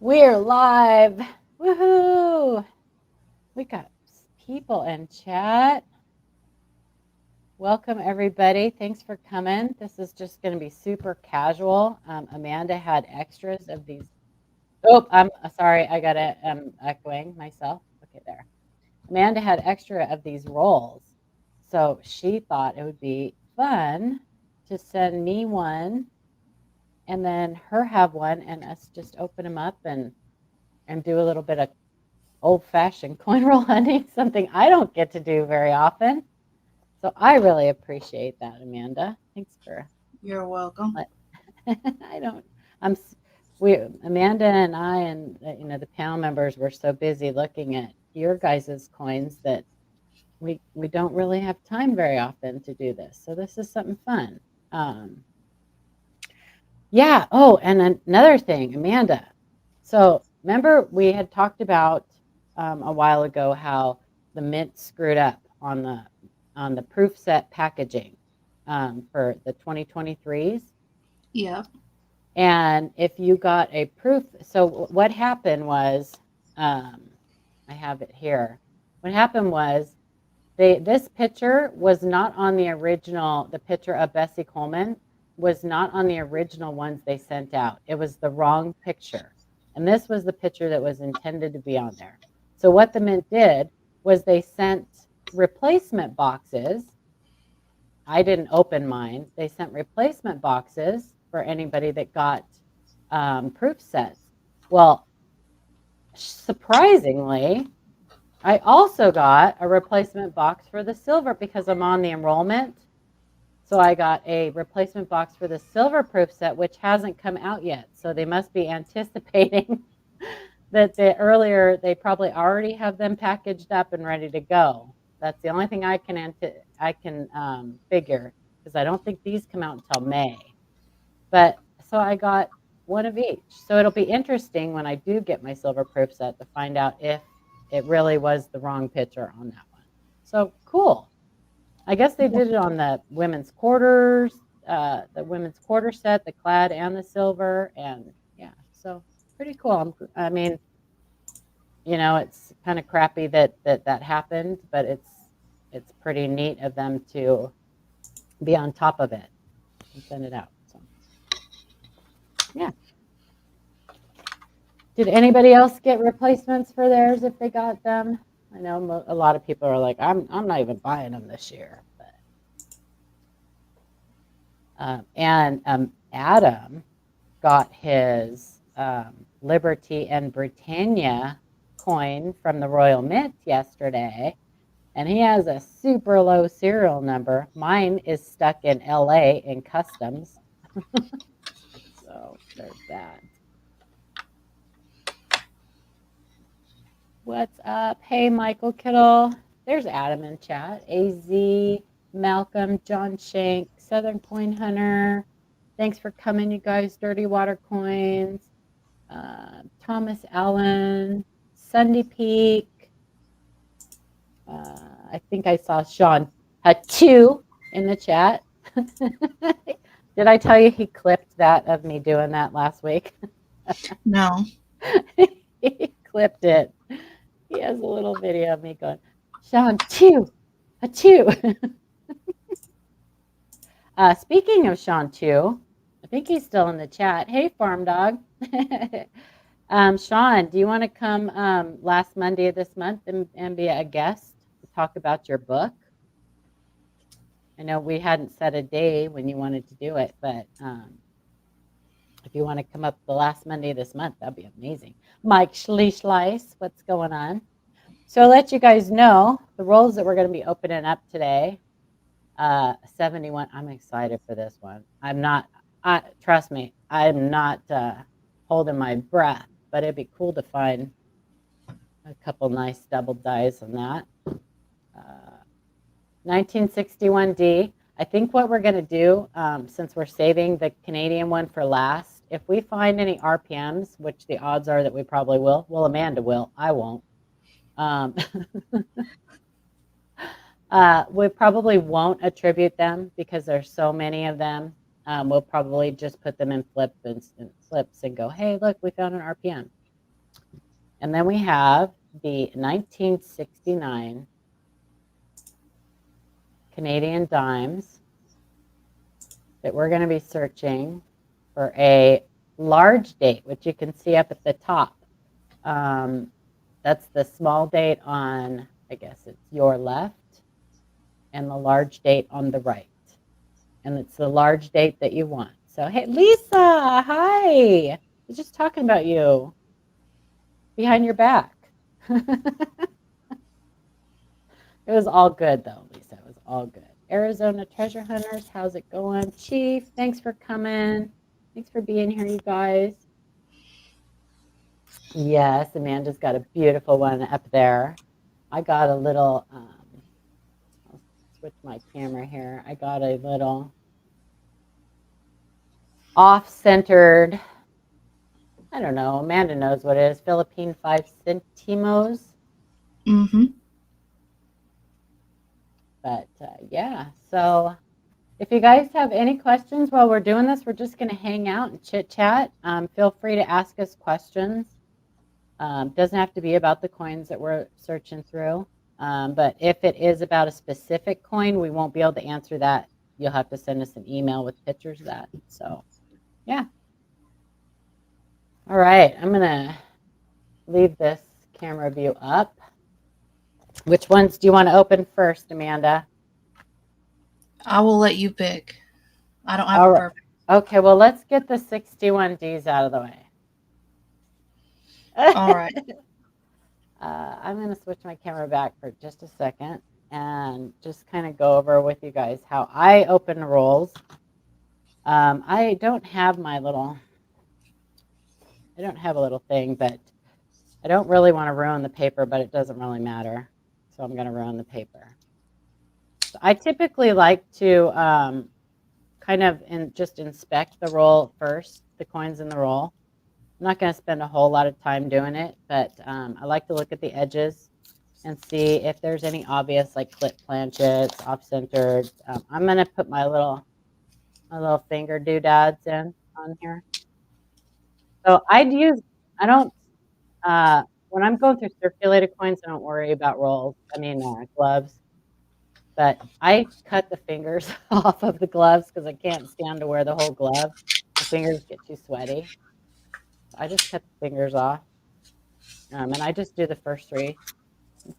We're live. Woohoo! We got people in chat. Welcome, everybody. Thanks for coming. This is just going to be super casual. Amanda had extras of these. Oh, I'm sorry. I got it. I'm echoing myself. Okay, there. Amanda had extra of these rolls. So she thought it would be fun to send me one and then her have one and us just open them up and do a little bit of old-fashioned coin roll hunting, something I don't get to do very often. So I really appreciate that, Amanda. Thanks for. You're welcome. I don't. Amanda and I and the panel members were so busy looking at your guys' coins that we don't really have time very often to do this. So this is something fun. Yeah. Oh, and another thing, Amanda. So remember we had talked about a while ago how the Mint screwed up on the proof set packaging for the 2023s. Yeah. And if you got a proof, so what happened was, I have it here. What happened was this picture was not on the original, the picture of Bessie Coleman was not on the original ones they sent out. It was the wrong picture. And this was the picture that was intended to be on there. So what the Mint did was they sent replacement boxes. I didn't open mine. They sent replacement boxes for anybody that got proof sets. Well, surprisingly, I also got a replacement box for the silver because I'm on the enrollment. So I got a replacement box for the silver proof set, which hasn't come out yet. So they must be anticipating that they probably already have them packaged up and ready to go. That's the only thing I can figure, because I don't think these come out until May. But so I got one of each. So it'll be interesting when I do get my silver proof set to find out if it really was the wrong picture on that one. So cool. I guess they did it on the women's quarters, the women's quarter set, the clad and the silver, and yeah, so pretty cool. I mean, it's kind of crappy that happened, but it's pretty neat of them to be on top of it and send it out. So yeah. Did anybody else get replacements for theirs if they got them? I know a lot of people are like, I'm not even buying them this year. But Adam got his Liberty and Britannia coin from the Royal Mint yesterday, and he has a super low serial number. Mine is stuck in LA in customs. So there's that. What's up? Hey, Michael Kittle. There's Adam in chat. AZ, Malcolm, John Shank, Southern Coin Hunter. Thanks for coming, you guys. Dirty Water Coins. Thomas Allen, Sunday Peak. I think I saw Sean Hatu in the chat. Did I tell you he clipped that of me doing that last week? No. He clipped it. He has a little video of me going, Sean, Hatu. Speaking of Sean Chu, I think he's still in the chat. Hey, Farm Dog. Sean, do you want to come last Monday of this month and be a guest to talk about your book? I know we hadn't set a day when you wanted to do it, but if you want to come up the last Monday of this month, that'd be amazing. Mike Schleiss, what's going on? So I'll let you guys know the rolls that we're going to be opening up today. 71. I'm excited for this one. Trust me, I'm not holding my breath, but it'd be cool to find a couple nice double dies on that. 1961D. I think what we're going to do, since we're saving the Canadian one for last, if we find any RPMs, which the odds are that we probably will, well, Amanda will, I won't. We probably won't attribute them because there's so many of them. We'll probably just put them in flips and go, hey, look, we found an RPM. And then we have the 1969 Canadian dimes that we're going to be searching for a large date, which you can see up at the top. That's the small date on, I guess it's your left, and the large date on the right. And it's the large date that you want. So, hey, Lisa, hi. I was just talking about you behind your back. It was all good, though, Lisa. It was all good. Arizona Treasure Hunters, how's it going? Chief, thanks for coming. Thanks for being here, you guys. Yes, Amanda's got a beautiful one up there. I got a little, I'll switch my camera here. I got a little off-centered, I don't know, Amanda knows what it is, Philippine 5 centimos. Mm-hmm. But yeah, so if you guys have any questions while we're doing this, we're just going to hang out and chit chat. Feel free to ask us questions. Doesn't have to be about the coins that we're searching through. But if it is about a specific coin, we won't be able to answer that. You'll have to send us an email with pictures of that. So yeah. All right, I'm going to leave this camera view up. Which ones do you want to open first, Amanda? I will let you pick. I don't have All a right. perfect. Okay, well, let's get the 61Ds out of the way. All right. I'm going to switch my camera back for just a second and just kind of go over with you guys how I open rolls. I don't have a little thing, but I don't really want to ruin the paper, but it doesn't really matter. So I'm going to ruin the paper. So I typically like to kind of just inspect the roll first, the coins in the roll. I'm not going to spend a whole lot of time doing it, but I like to look at the edges and see if there's any obvious like clip planchets, off-centered. I'm going to put my little finger doodads in on here. So I don't, when I'm going through circulated coins, I don't worry about gloves. But I cut the fingers off of the gloves because I can't stand to wear the whole glove. My fingers get too sweaty. I just cut the fingers off. And I just do the first three,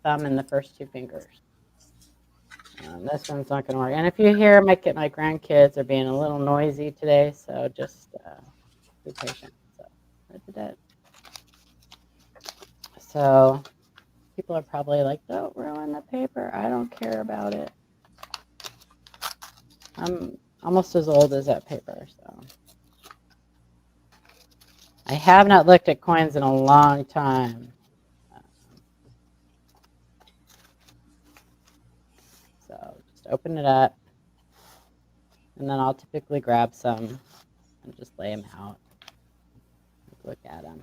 thumb and the first two fingers. This one's not going to work. And if you hear my grandkids are being a little noisy today, so just be patient. So that's it. So people are probably like, don't ruin the paper. I don't care about it. I'm almost as old as that paper, so. I have not looked at coins in a long time. So just open it up, and then I'll typically grab some and just lay them out. Look at them.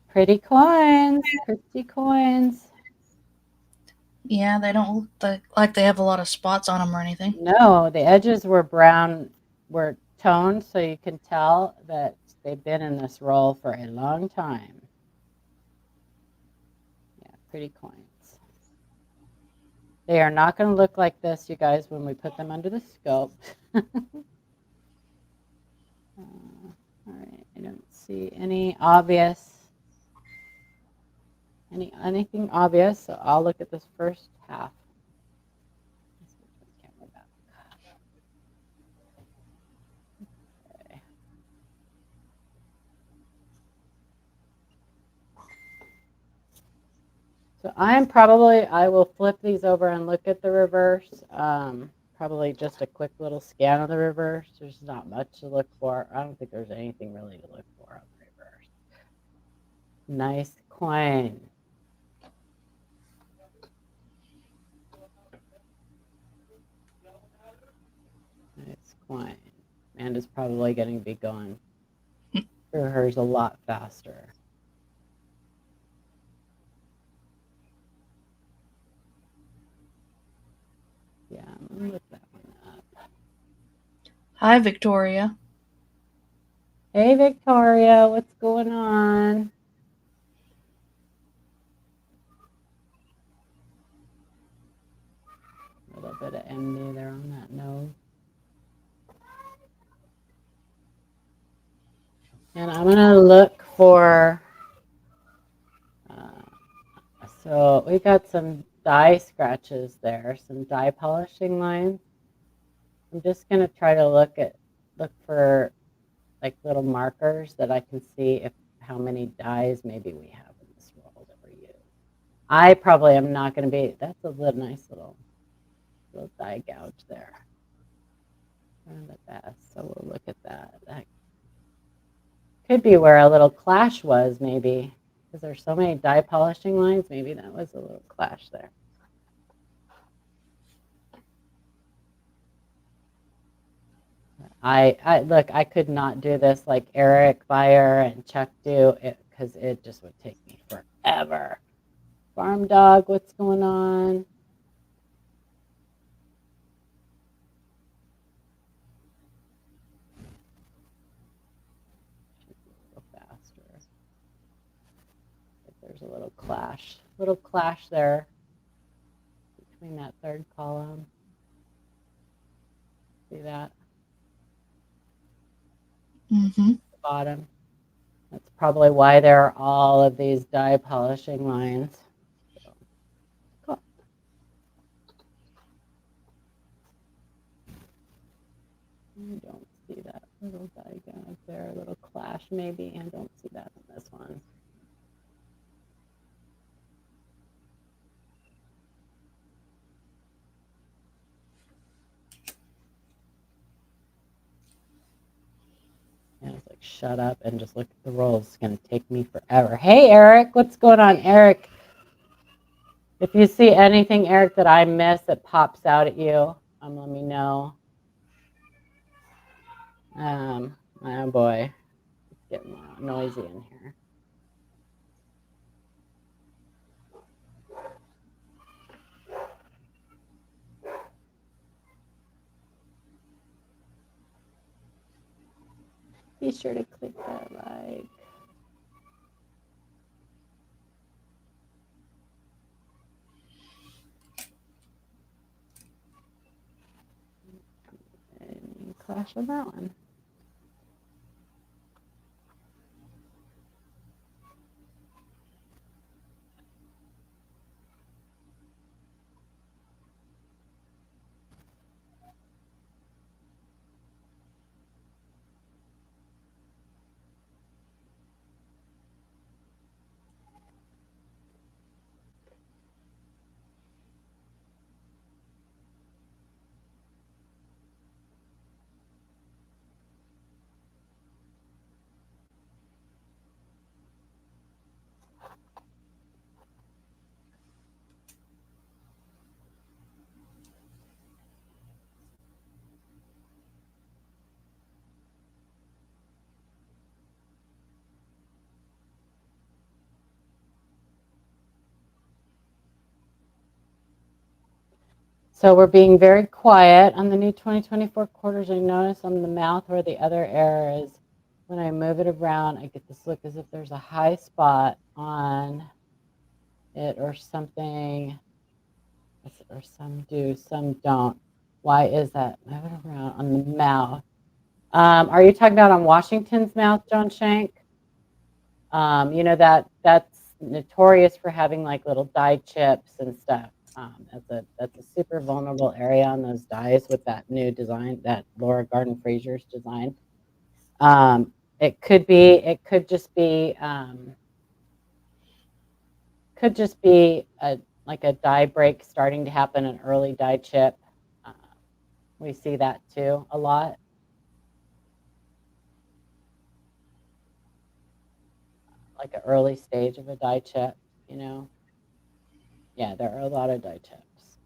Pretty coins, pretty coins. Yeah, they don't look like they have a lot of spots on them or anything. No, the edges were brown, were toned, so you can tell that they've been in this roll for a long time. Yeah, pretty coins. They are not going to look like this, you guys, when we put them under the scope. All right, I don't see anything obvious, so I'll look at this first half. Okay. So I will flip these over and look at the reverse. Probably just a quick little scan of the reverse. There's not much to look for. I don't think there's anything really to look for on the reverse. Nice coin. Nice coin. Amanda's probably going to be going through hers a lot faster. Yeah, I'm going to look that one up. Hi, Victoria. Hey, Victoria, what's going on? A little bit of MD there on that nose. And I'm going to look for, so we got some die scratches there, some die polishing lines. I'm just going to try to look for like little markers that I can see how many dies maybe we have in this roll that we're using. I probably am not going to be, that's a nice little die gouge there. One of the best, so we'll look at that. That could be where a little clash was, maybe, because there's so many die polishing lines. Maybe that was a little clash there. I look, I could not do this like Eric Fire and Chuck do it because it just would take me forever. Farm dog, what's going on? Should be a little faster. There's a little clash there between that third column. See that? Mm-hmm. The bottom. That's probably why there are all of these die polishing lines. So, cool. I don't see that little die gouge there, a little clash maybe, and don't see that on this one. And it's like, shut up and just look at the rolls. It's going to take me forever. Hey, Eric, what's going on, Eric? If you see anything, Eric, that I miss that pops out at you, let me know. Oh boy, it's getting noisy in here. Be sure to click that like. And clash on that one. So we're being very quiet on the new 2024 quarters. I notice on the mouth where the other error is, when I move it around, I get this look as if there's a high spot on it or something, or some do, some don't. Why is that? Move it around on the mouth. Are you talking about on Washington's mouth, John Shank? You know, that's notorious for having like little die chips and stuff. That's a super vulnerable area on those dies with that new design, that Laura Garden Frazier's design. It could just be like a die break starting to happen, an early die chip. We see that too a lot. Like an early stage of a die chip, you know. Yeah, there are a lot of die chips.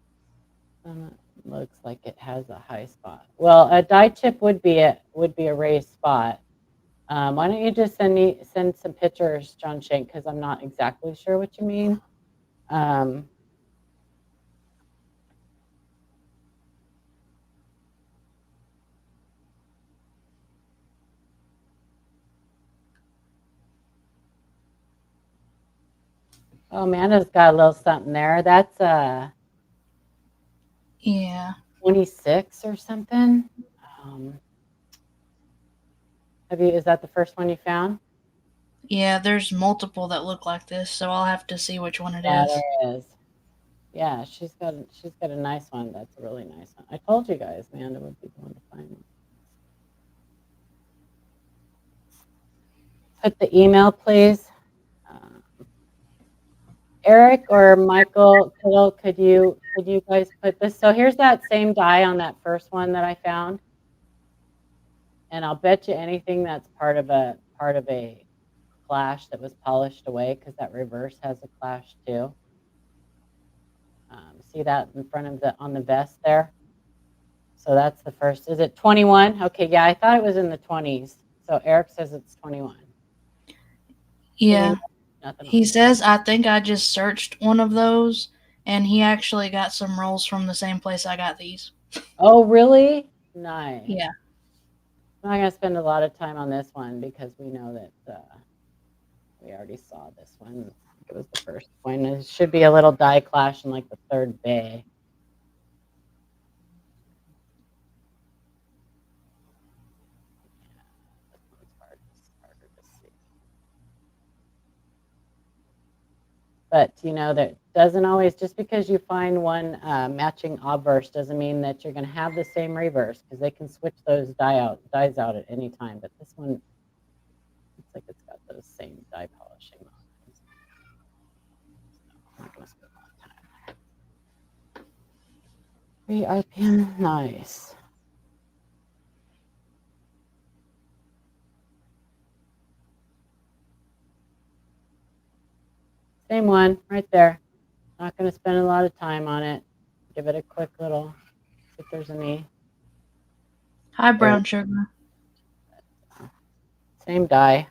Looks like it has a high spot. Well, a die chip would be a raised spot. Why don't you just send some pictures, John Shank, because I'm not exactly sure what you mean. Oh, Amanda's got a little something there. That's Yeah. 26 or something. Is that the first one you found? Yeah, there's multiple that look like this, so I'll have to see which one it Yeah, is. there is. Yeah, she's got a nice one. That's a really nice one. I told you guys, Amanda would be the one to find one. Put the email, please. Eric or Michael, could you guys put this? So here's that same die on that first one that I found, and I'll bet you anything that's part of a clash that was polished away, because that reverse has a clash too. See that in front of on the vest there? So that's the first. Is it 21? Okay, yeah, I thought it was in the 20s. So Eric says it's 21. Yeah. Nothing He on says, I think I just searched one of those, and he actually got some rolls from the same place I got these. Oh, really? Nice. Yeah. I'm not going to spend a lot of time on this one because we know that we already saw this one. It was the first one. It should be a little die clash in like the third bay. But you know, that doesn't always, just because you find one matching obverse doesn't mean that you're going to have the same reverse, because they can switch those dies out at any time. But this one looks like it's got those same die polishing lines. I'm not going to spend a lot of time. 3 RPM, nice. Same one right there. Not going to spend a lot of time on it. Give it a quick little, see if there's any. Hi, brown sugar. Same die.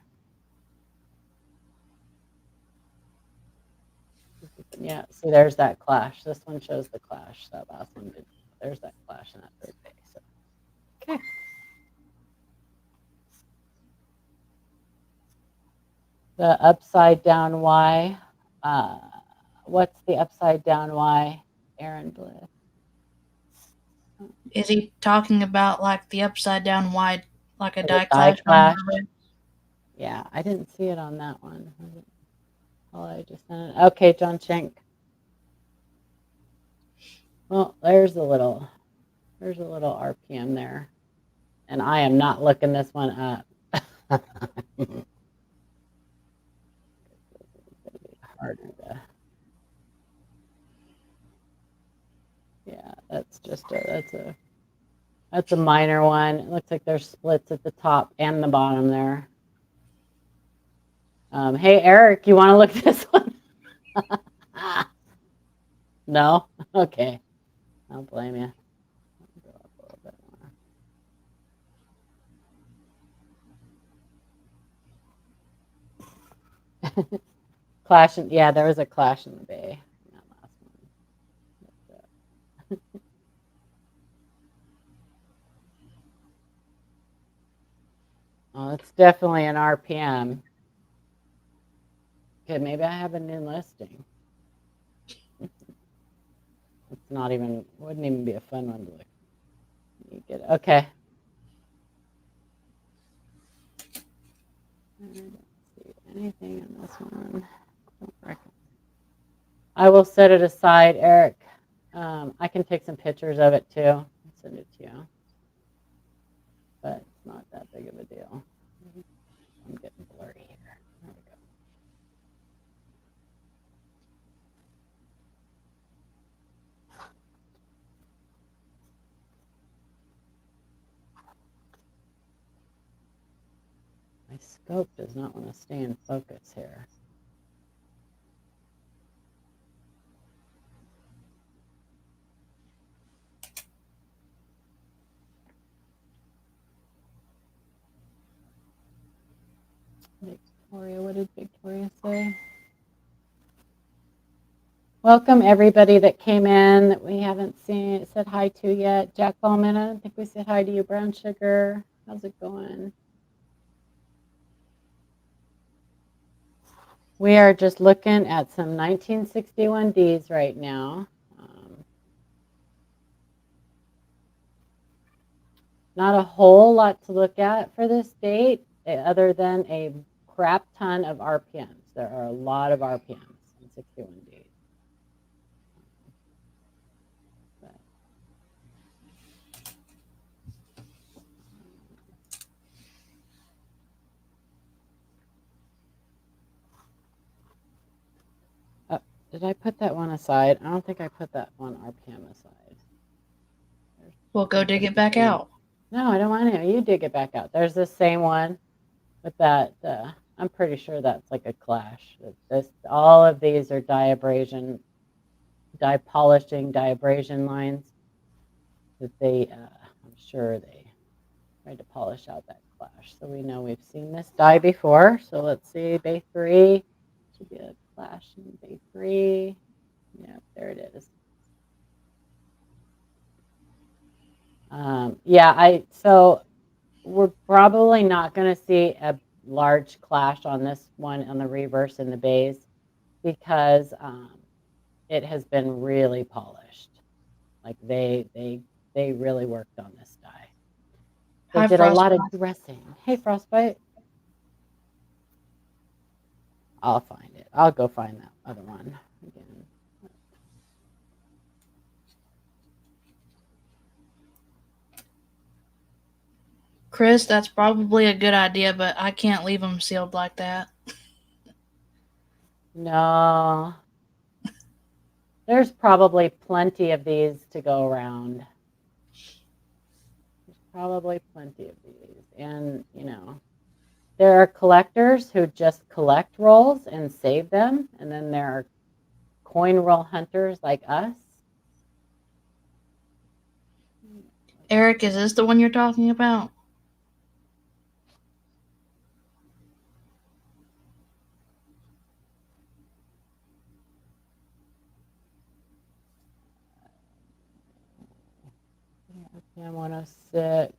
Yeah, see, there's that clash. This one shows the clash. That last one did. There's that clash in that third bay. So, okay. The upside down Y. What's the upside down Y, Aaron Bliss? Is he talking about like the upside down wide, like a die Die clash? clash. Yeah, I didn't see it on that one. Oh, I just sent it. Okay, John Schenk. Well, there's a little RPM there, and I am not looking this one up. Harder to. Yeah, that's a minor one. It looks like there's splits at the top and the bottom there. Hey, Eric, you want to look at this one? No? Okay. I don't blame you. Go up a little bit more. Clash, yeah, there was a clash in the bay in that last one. Oh, it's definitely an RPM. Okay, maybe I have a new listing. It's not even, wouldn't even be a fun one to look. You get it. Okay. I don't see anything in this one. I will set it aside, Eric. I can take some pictures of it too and send it to you. But it's not that big of a deal. I'm getting blurry here. There we go. My scope does not want to stay in focus here. Victoria, what did Victoria say? Welcome everybody that came in that we haven't said hi to yet. Jack Bowman, I don't think we said hi to you. Brown Sugar, how's it going? We are just looking at some 1961Ds right now. Not a whole lot to look at for this date, other than a crap ton of RPMs. There are a lot of RPMs in 61Ds. Did I put that one aside? I don't think I put that one RPM aside. Well, go dig it back out. No, I don't want to. You dig it back out. There's the same one with that. I'm pretty sure that's like a clash. All of these are dye abrasion, dye polishing, dye abrasion lines that I'm sure they tried to polish out that clash. So we know we've seen this dye before. So let's see, Bay 3 should be a clash in Bay 3. Yep, there it is. So we're probably not going to see a large clash on this one on the reverse in the bays because it has been really polished. Like they really worked on this dye. They did a lot of dressing. Hey, Frostbite. I'll find it. I'll go find that other one again. Chris, that's probably a good idea, but I can't leave them sealed like that. No. There's probably plenty of these to go around. There's probably plenty of these. And, there are collectors who just collect rolls and save them. And then there are coin roll hunters like us. Eric, is this the one you're talking about? RPM 106.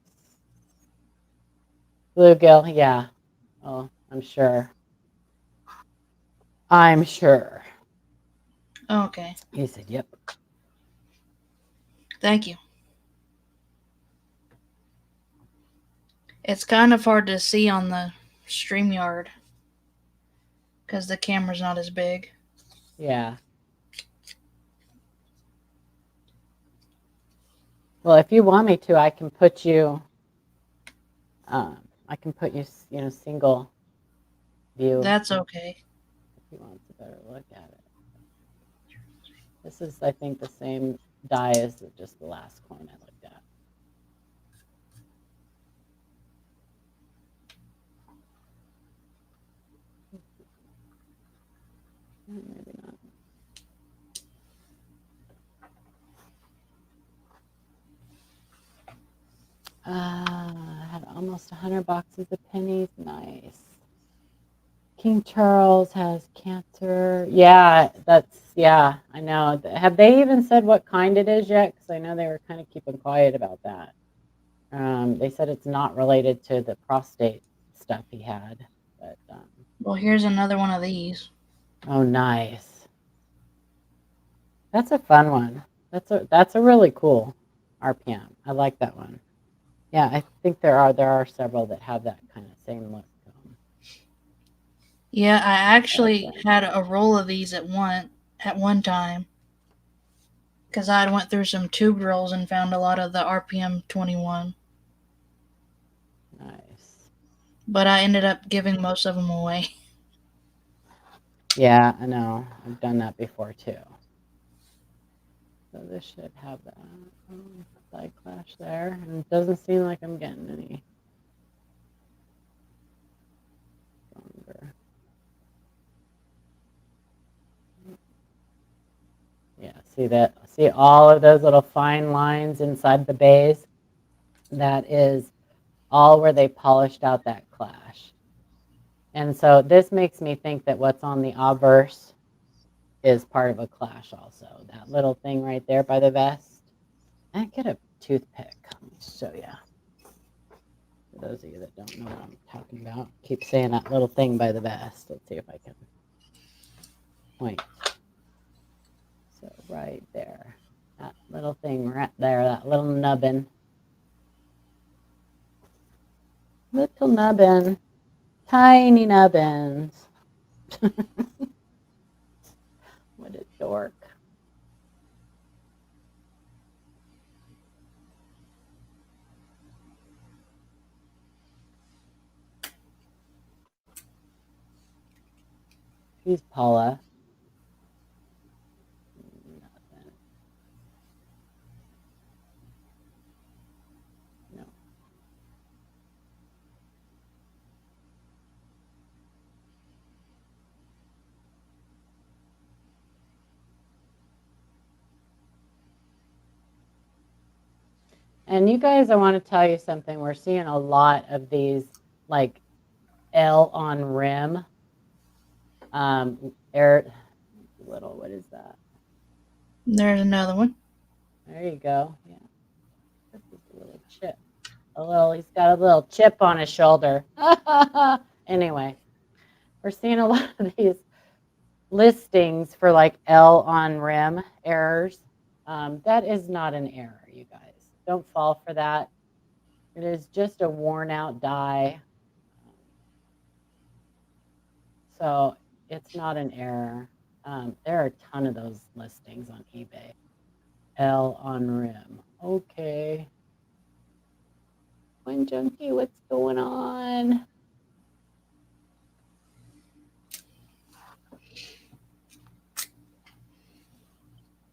Bluegill, yeah. Oh, I'm sure. I'm sure. Okay. He said, yep. Thank you. It's kind of hard to see on the StreamYard because the camera's not as big. Yeah. Well, if you want me to, I can put you, single view. That's okay. If you want a better look at it. This is, I think, the same dye as just the last coin I looked at. Maybe not. I had almost 100 boxes of pennies. Nice. King Charles has cancer. Yeah, I know. Have they even said what kind it is yet? Because I know they were kind of keeping quiet about that. They said it's not related to the prostate stuff he had. But well, here's another one of these. Oh, nice. That's a fun one. That's a really cool RPM. I like that one. Yeah, I think there are several that have that kind of same look. Yeah, I actually had a roll of these at one time because I went through some tube rolls and found a lot of the RPM 21. Nice. But I ended up giving most of them away. Yeah, I know. I've done that before too. So this should have that side clash there. And it doesn't seem like I'm getting any stronger. Yeah, see that? See all of those little fine lines inside the bays? That is all where they polished out that clash. And so this makes me think that what's on the obverse is part of a clash also. That little thing right there by the vest. I get a toothpick. Let me show you. For those of you that don't know what I'm talking about, keep saying that little thing by the vest. Let's see if I can point. So right there, that little thing right there, that little nubbin. Little nubbin, tiny nubbins. What a dork. She's Paula. Nothing. No. And you guys, I want to tell you something. We're seeing a lot of these like L on rim. Air little, what is that? There's another one. There you go. Yeah. This is a little chip. He's got a little chip on his shoulder. Anyway, we're seeing a lot of these listings for like L on rim errors. That is not an error, you guys. Don't fall for that. It is just a worn out die. So it's not an error. There are a ton of those listings on eBay. L on rim. Okay. Coin Junkie, what's going on?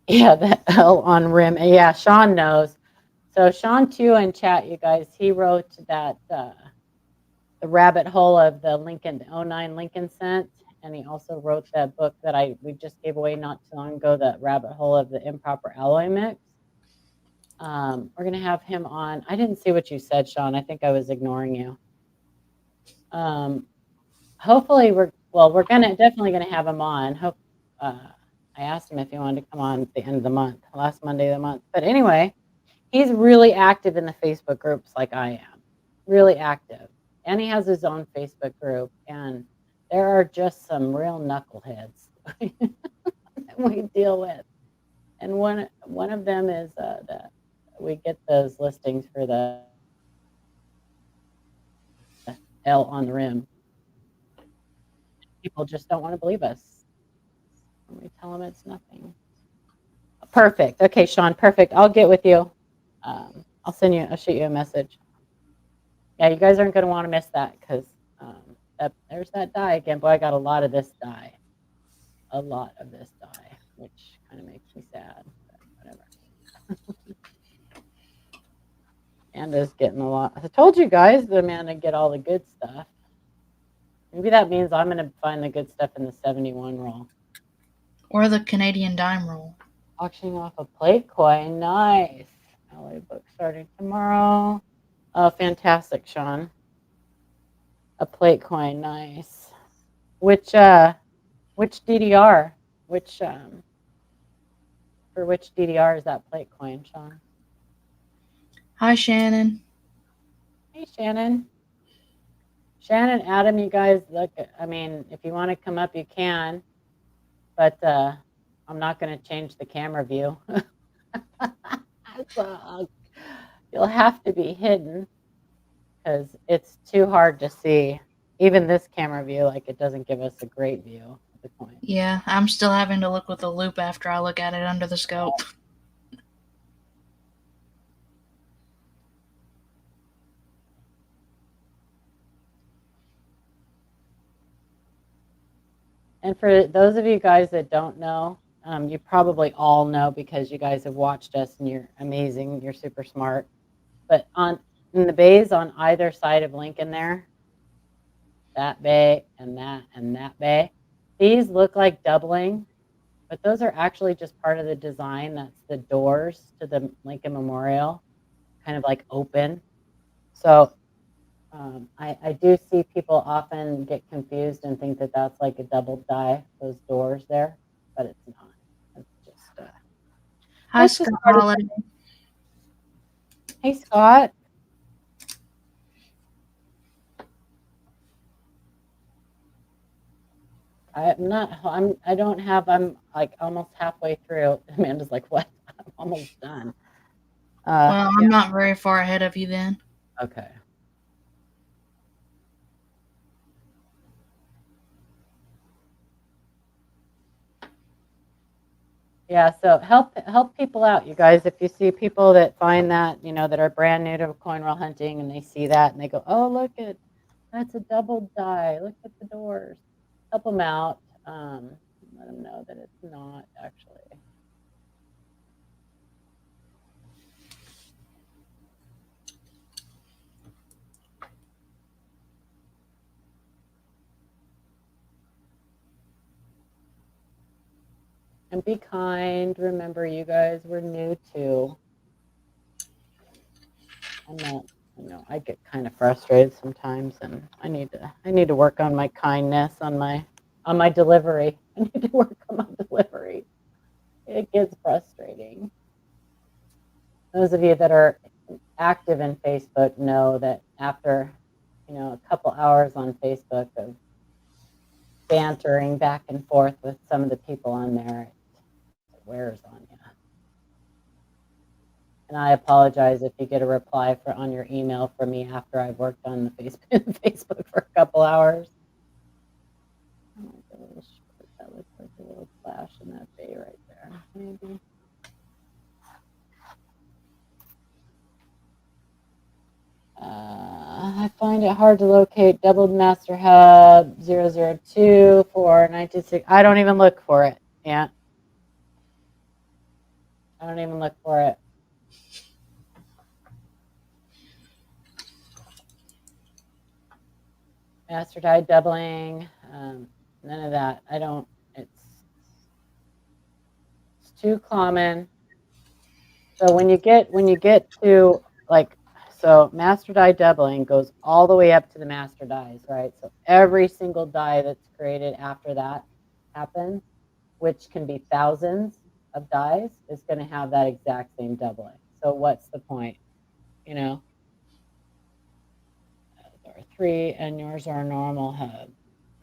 Yeah, the L on rim. Yeah, Sean knows. So Sean too in chat, you guys, he wrote that the rabbit hole of the Lincoln 09 Lincoln scent, and he also wrote that book that we just gave away not too long ago, the rabbit hole of the improper alloy mix. We're gonna have him on. I didn't see what you said, Sean. I think I was ignoring you. Hopefully we're definitely gonna have him on. I asked him if he wanted to come on at the end of the month, last Monday of the month. But anyway, he's really active in the Facebook groups like I am, really active. And he has his own Facebook group. And there are just some real knuckleheads that we deal with. And one of them is that we get those listings for the L on the rim. People just don't want to believe us. We tell them it's nothing. Perfect. Okay, Sean, perfect. I'll get with you. I'll shoot you a message. Yeah, you guys aren't going to want to miss that because there's that die again. Boy, I got a lot of this die. A lot of this die, which kind of makes me sad. But whatever. Amanda's getting a lot. I told you guys that Amanda get all the good stuff. Maybe that means I'm going to find the good stuff in the 71 roll. Or the Canadian dime roll. Auctioning off a plate coin. Nice. LA book starting tomorrow. Oh, fantastic, Sean. A plate coin. Nice. Which DDR? For which DDR is that plate coin, Sean? Hi, Shannon. Hey, Shannon. Shannon, Adam, you guys look. I mean, if you want to come up, you can. But I'm not going to change the camera view. So you'll have to be hidden because it's too hard to see. Even this camera view, like it doesn't give us a great view of the coin. Yeah, I'm still having to look with a loop after I look at it under the scope. And for those of you guys that don't know, you probably all know because you guys have watched us and you're amazing, you're super smart. But in the bays on either side of Lincoln there, that bay and that bay, these look like doubling, but those are actually just part of the design. That's the doors to the Lincoln Memorial, kind of like open. So I do see people often get confused and think that that's like a double die, those doors there, but it's not. It's just Hi, Scott Holiday. Hey, Scott. I don't have, I'm like almost halfway through. Amanda's like, what? I'm almost done. Well, I'm not very far ahead of you then. Okay. Yeah, so help people out, you guys. If you see people that find that, that are brand new to coin roll hunting and they see that and they go, oh, look at, that's a double die. Look at the doors. Help them out. Let them know that it's not actually. And be kind. Remember, you guys were new too. I get kind of frustrated sometimes, and I need to work on my kindness on my delivery. I need to work on my delivery. It gets frustrating. Those of you that are active in Facebook know that after, a couple hours on Facebook of bantering back and forth with some of the people on there, it wears on you. And I apologize if you get a reply on your email from me after I've worked on the Facebook for a couple hours. Oh, a little short. That looks like a little flash in that bay right there. Maybe. I find it hard to locate doubled master hub 002 for 196. I don't even look for it. Yeah. I don't even look for it. Master die doubling. None of that. I don't. It's too common. So when you get to so master die doubling goes all the way up to the master dies, right? So every single die that's created after that happens, which can be thousands of dies, is going to have that exact same doubling. So what's the point? There are 3 and yours are normal hub.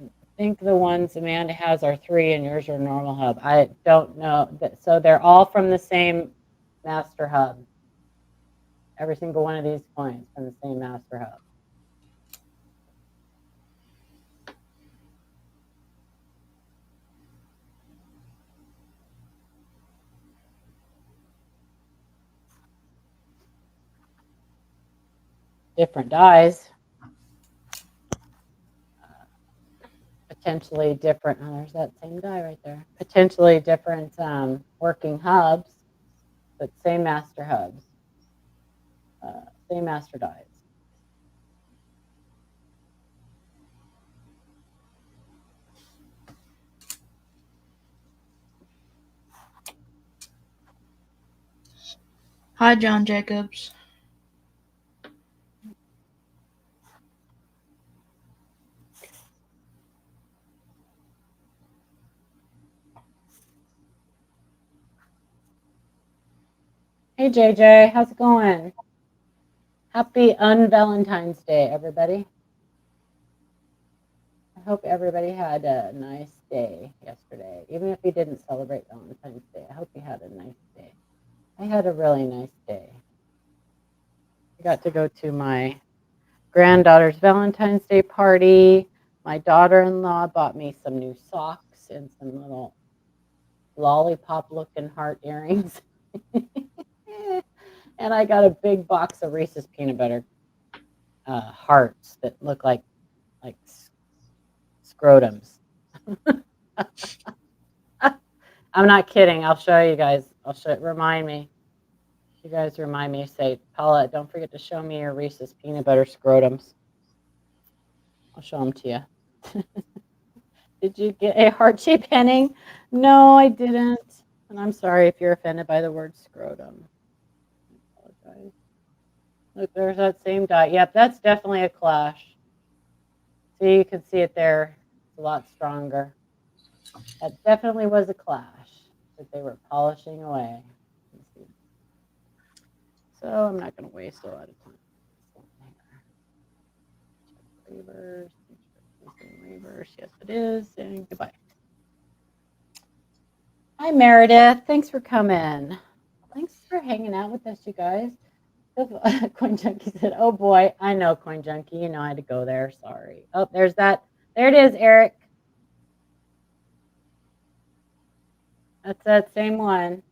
I think the ones Amanda has are 3 and yours are normal hub. I don't know. So they're all from the same master hub. Every single one of these coins from the same master hub. Different dies. Potentially different. Oh, there's that same die right there. Potentially different working hubs, but same master hubs. Same master dies. Hi, John Jacobs. Hey, JJ, how's it going? Happy Un-Valentine's Day, everybody. I hope everybody had a nice day yesterday. Even if you didn't celebrate Valentine's Day, I hope you had a nice day. I had a really nice day. I got to go to my granddaughter's Valentine's Day party. My daughter-in-law bought me some new socks and some little lollipop-looking heart earrings. And I got a big box of Reese's peanut butter hearts that look like scrotums. I'm not kidding. I'll show you guys. Remind me. You guys remind me. Say, Paula, don't forget to show me your Reese's peanut butter scrotums. I'll show them to you. Did you get a heart-shaped penning? No, I didn't. And I'm sorry if you're offended by the word scrotum. I apologize. Look, there's that same die. Yep, that's definitely a clash. See, you can see it there. It's a lot stronger. That definitely was a clash that they were polishing away. So I'm not going to waste a lot of time. Reverse. Reverse. Yes, it is. And goodbye. Hi, Meredith. Thanks for coming. Thanks for hanging out with us, you guys. Coin Junkie said, oh boy, I know Coin Junkie. You know I had to go there. Sorry. Oh, there's that. There it is, Eric. That's that same one.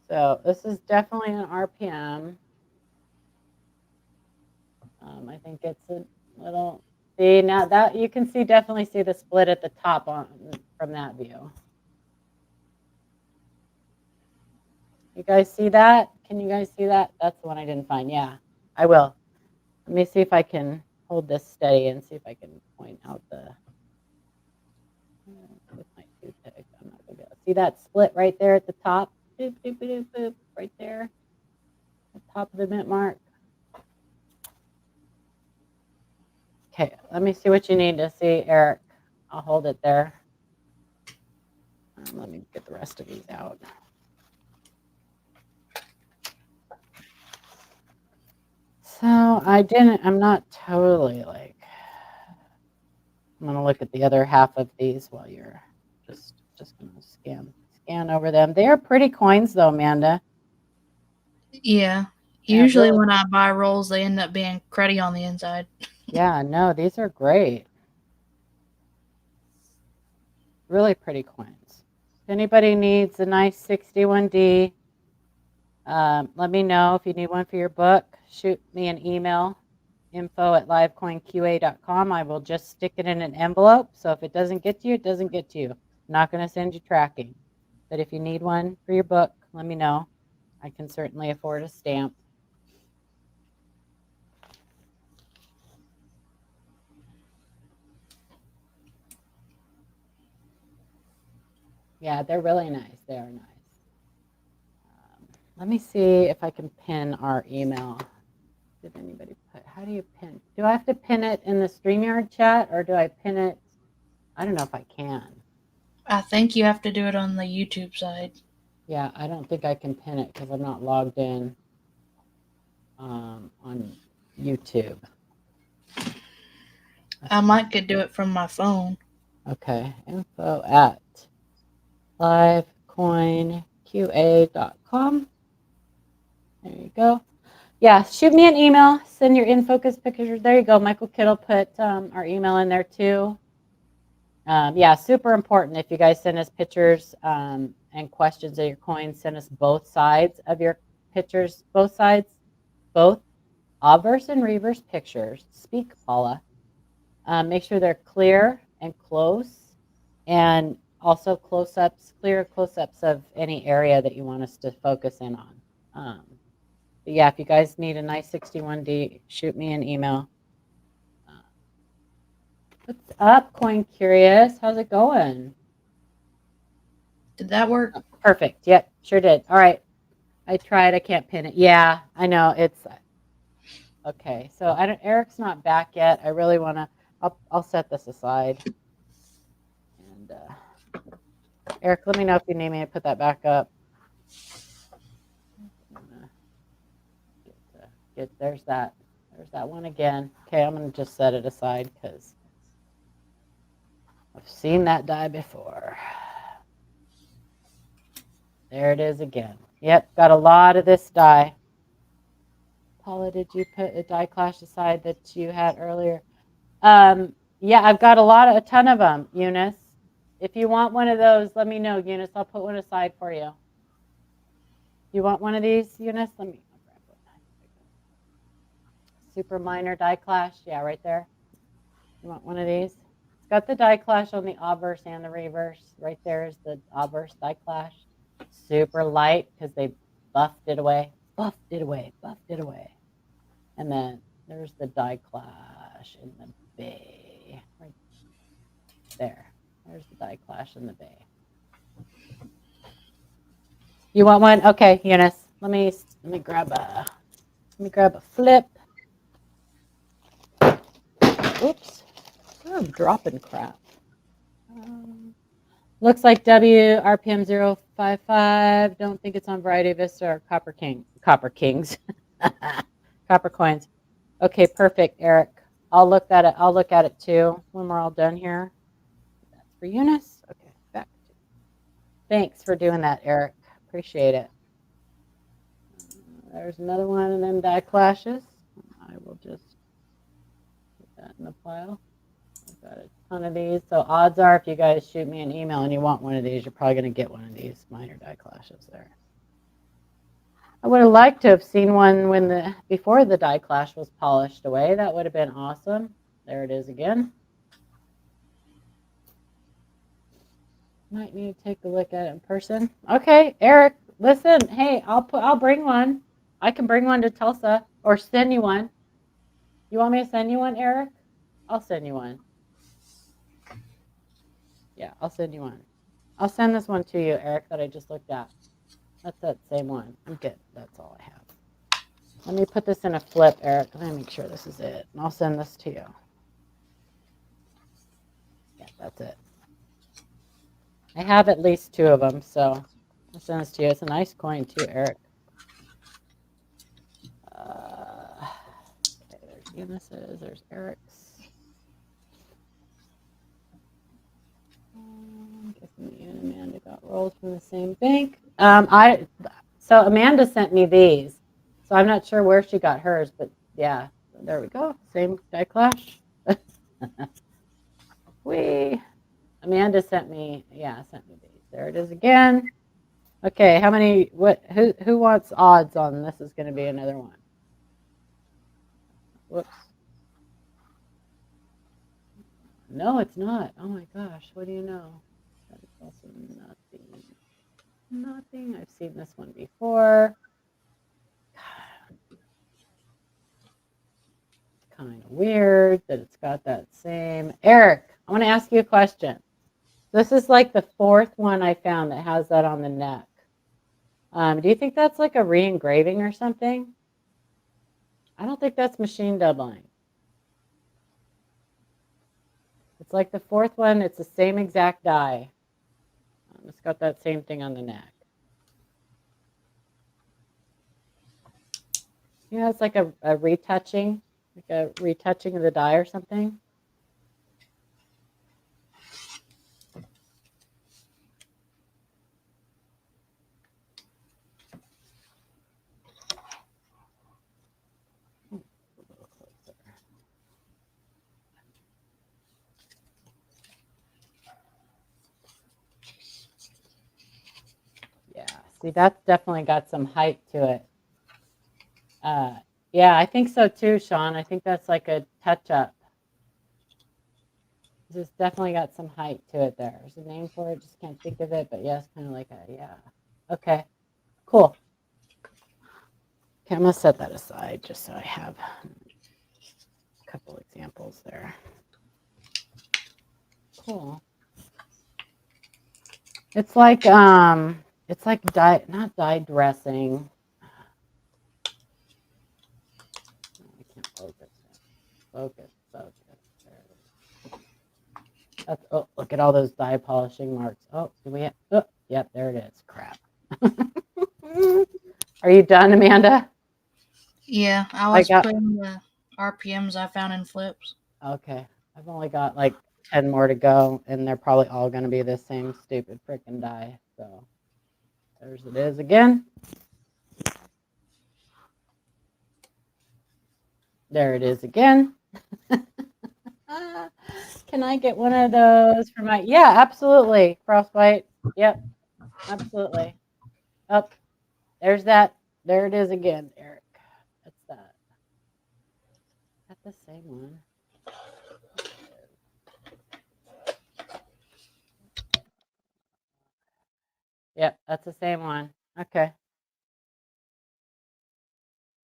So this is definitely an RPM. I think it's a little, see now that you can see, definitely see the split at the top from that view. You guys see that? Can you guys see that? That's the one I didn't find. Yeah, I will. Let me see if I can hold this steady and see if I can point out the, with my toothpick. I'm not gonna be able to see that split right there at the top. Boop, boop, boop, boop, right there. The top of the mint mark. Okay, let me see what you need to see, Eric. I'll hold it there. Let me get the rest of these out. So I'm not totally like, I'm gonna look at the other half of these while you're just gonna scan over them. They are pretty coins though, Amanda. Yeah. Yeah, Usually really. when I buy rolls, they end up being cruddy on the inside. Yeah, no, these are great. Really pretty coins. If anybody needs a nice 61D, let me know. If you need one for your book, shoot me an email, info@livecoinqa.com. I will just stick it in an envelope. So if it doesn't get to you, it doesn't get to you. I'm not going to send you tracking. But if you need one for your book, let me know. I can certainly afford a stamp. Yeah, they're really nice. They are nice. Let me see if I can pin our email. Did anybody put, how do you pin? Do I have to pin it in the StreamYard chat or do I pin it? I don't know if I can. I think you have to do it on the YouTube side. Yeah, I don't think I can pin it because I'm not logged in on YouTube. I might could do it from my phone. Okay, info@livecoinqa.com. There you go. Yeah, shoot me an email. Send your in-focus pictures. There you go. Michael Kittle put our email in there too. Yeah, super important. If you guys send us pictures and questions of your coins, send us both sides of your pictures, both sides, both obverse and reverse pictures. Speak, Paula. Make sure they're clear and close, and also close-ups, clear close-ups of any area that you want us to focus in on. But yeah, if you guys need a nice 61D, shoot me an email. What's up, Coin Curious? How's it going? Did that work? Perfect. Yep, sure did. All right. I tried. I can't pin it. Yeah, I know. It's okay. So Eric's not back yet. I really want to, I'll set this aside. And Eric, let me know if you need me to put that back up. There's that one again. Okay, I'm going to just set it aside because I've seen that die before. There it is again. Yep, got a lot of this die. Paula, did you put a die clash aside that you had earlier? Yeah, I've got a ton of them, Eunice. If you want one of those, let me know, Eunice. I'll put one aside for you. You want one of these, Eunice? I'll grab one. Super minor die clash. Yeah, right there. You want one of these? It's got the die clash on the obverse and the reverse. Right there is the obverse die clash. Super light because they buffed it away. And then there's the die clash in the bay. Right there. There's the die clash in the bay. You want one? Okay, Eunice. Let me grab a flip. Oops. I'm dropping crap. Looks like WRPM 055. Don't think it's on Variety Vista or Copper Kings. Copper coins. Okay, perfect, Eric. I'll look at it too when we're all done here. That's for Eunice. Okay, back. Thanks for doing that, Eric. Appreciate it. There's another one of them die clashes. I will just put that in the pile. I've got a ton of these. So odds are if you guys shoot me an email and you want one of these, you're probably going to get one of these minor die clashes there. I would have liked to have seen one when before the die clash was polished away. That would have been awesome. There it is again. Might need to take a look at it in person. Okay, Eric, listen. Hey, I'll bring one. I can bring one to Tulsa or send you one. You want me to send you one, Eric? I'll send you one. Yeah, I'll send you one. I'll send this one to you, Eric, that I just looked at. That's that same one. I'm good. That's all I have. Let me put this in a flip, Eric. Let me make sure this is it. And I'll send this to you. Yeah, that's it. I have at least 2 of them, so I'll send this to you. It's a nice coin too, Eric. Okay, there's Eunice's. There's Eric's. I'm guessing me and Amanda got rolls from the same bank. So Amanda sent me these. So I'm not sure where she got hers, but yeah, there we go. Same die clash. Amanda sent me these. There it is again. Okay, how many? Who wants odds on this is going to be another one? Whoops. No, it's not. Oh my gosh, what do you know? That is also nothing. Nothing. I've seen this one before. It's kind of weird that it's got that same. Eric, I want to ask you a question. This is like the 4th one I found that has that on the neck. Do you think that's like a re-engraving or something? I don't think that's machine doubling. It's like the 4th one. It's the same exact die. It's got that same thing on the neck. You know, it's like a retouching, like a retouching of the die or something. Yeah, see, that's definitely got some height to it. Yeah, I think so too, Sean. I think that's like a touch-up. This definitely got some height to it there. There's a name for it, just can't think of it, but yeah, it's kind of like a, yeah. Okay, cool. Okay, I'm going to set that aside just so I have a couple examples there. Cool. It's like dye, not dye dressing. I can't focus. Focus. That's, oh, look at all those dye polishing marks. Oh, do we have, oh, yep, there it is. Crap. Are you done, Amanda? Yeah, I was putting the RPMs I found in flips. Okay. I've only got like 10 more to go, and they're probably all going to be the same stupid freaking die. So there's it is again. There it is again. Can I get one of those for my, yeah, absolutely. Frostbite. Yep, absolutely. Up. There's that. There it is again, Eric. That's that. That's the same one. Yep, that's the same one. Okay.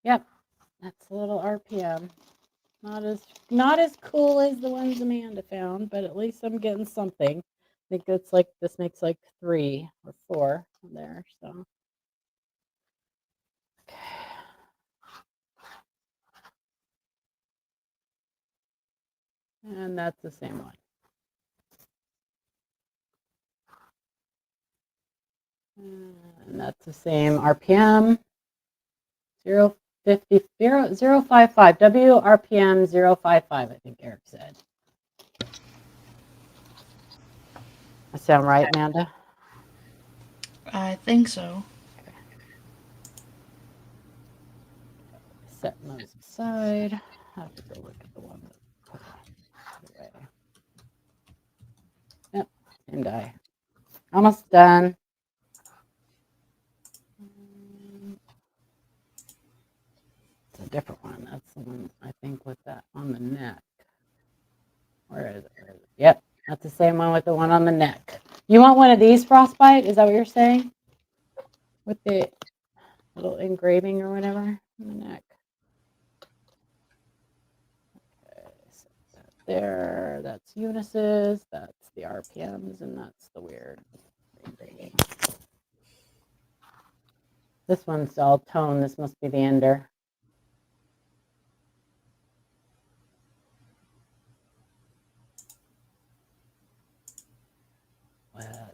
Yep, that's a little RPM. Not as cool as the ones Amanda found, but at least I'm getting something. I think it's like this makes like 3 or 4 there. So okay. And that's the same one. And that's the same RPM. 050 055 WRPM 055, I think Eric said. That sound right, Amanda? I think so. Set those aside. I have to go look at the one that put it away. Yep, same die. Almost done. It's a different one. That's the one I think with that on the neck. Where is it? Where is it? Yep, that's the same one with the one on the neck. You want one of these frostbite? Is that what you're saying? With the little engraving or whatever on the neck. Okay, so that there. That's Unis's. That's the RPMs, and that's the weird engraving. This one's all tone. This must be the ender.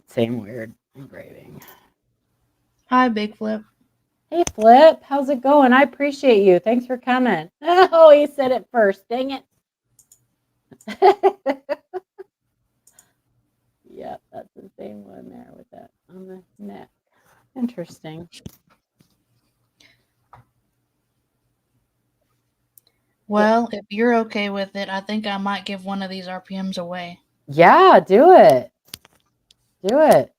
Same weird engraving. Hi, Big Flip. Hey, Flip. How's it going? I appreciate you. Thanks for coming. Oh, he said it first. Dang it. Yep, that's the same one there with that on the neck. Interesting. Well, if you're okay with it, I think I might give one of these RPMs away. Yeah, do it. Do it.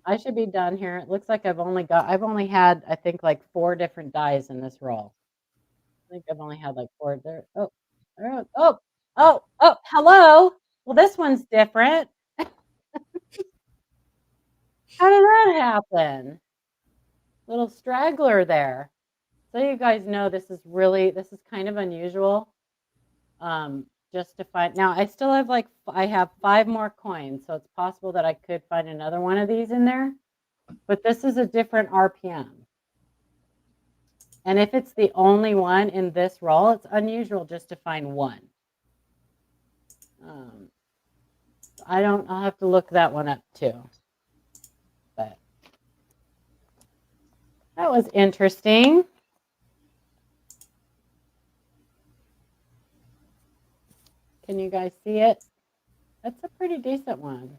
I should be done here. It looks like I've only had, I think, like 4 different dies in this roll. I think I've only had like 4 there. Oh, hello. Well, this one's different. How did that happen? Little straggler there. So you guys know this is kind of unusual. Just to find now, I still have I have 5 more coins, so it's possible that I could find another one of these in there. But this is a different RPM. And if it's the only one in this roll, it's unusual just to find one. I'll have to look that one up too. But that was interesting. Can you guys see it? That's a pretty decent one.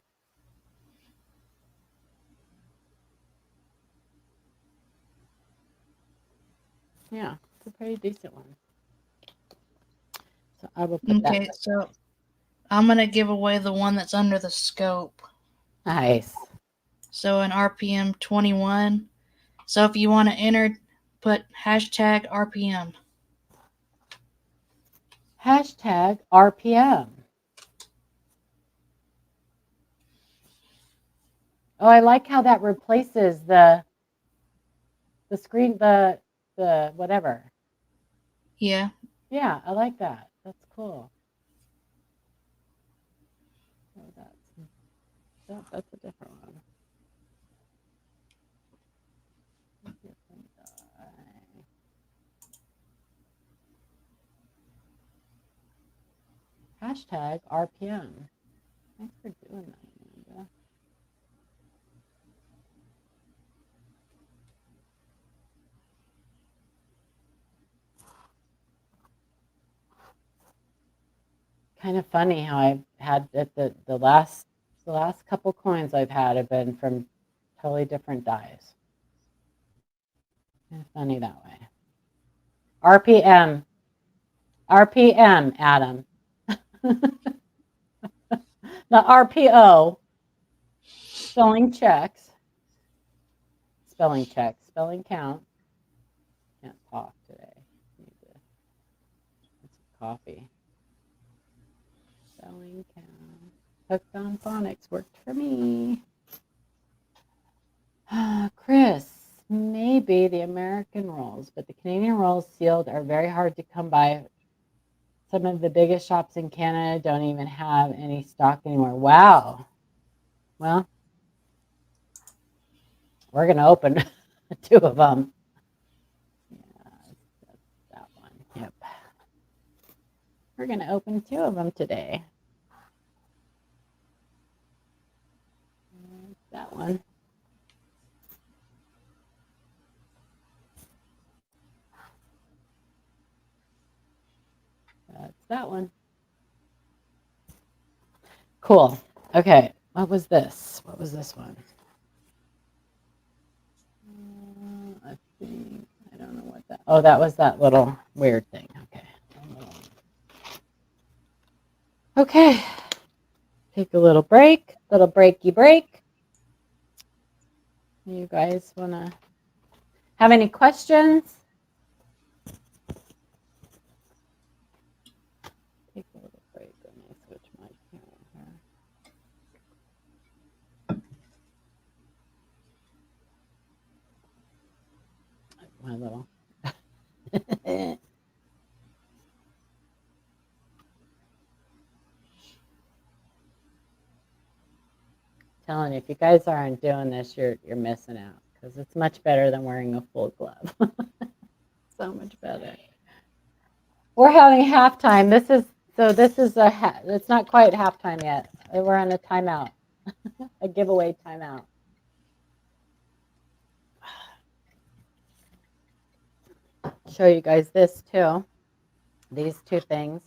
Yeah, it's a pretty decent one. So I will put that. Okay, so I'm going to give away the one that's under the scope. Nice. So an RPM 21. So if you want to enter, put hashtag RPM. Hashtag RPM. Oh, I like how that replaces the screen, the whatever. Yeah. Yeah, I like that. That's cool. Oh, that's a different one. Hashtag RPM. Thanks for doing that, Amanda. Kind of funny how I've had the last couple coins I've had have been from totally different dies. Kind of funny that way. RPM, Adam. The RPO. Spelling checks. Spelling check. Spelling count. Can't talk today. Need to get some coffee. Spelling count. Hooked on phonics worked for me. Chris, maybe the American rolls, but the Canadian rolls sealed are very hard to come by. Some of the biggest shops in Canada don't even have any stock anymore. Wow. Well, we're going to open 2 of them. Yeah, that's that one. Yep. We're going to open 2 of them today. That one. That's that one. Cool. Okay. What was this? What was this one? I think, I don't know what that, oh, that was that little weird thing. Okay. Okay. Take a little break, little breaky break. You guys want to have any questions? Take a little break. Let me switch my camera here. My little. Telling you, if you guys aren't doing this, you're missing out because it's much better than wearing a full glove. So much better. We're having halftime. This is it's not quite halftime yet. We're on a timeout, a giveaway timeout. Show you guys this too. These two things.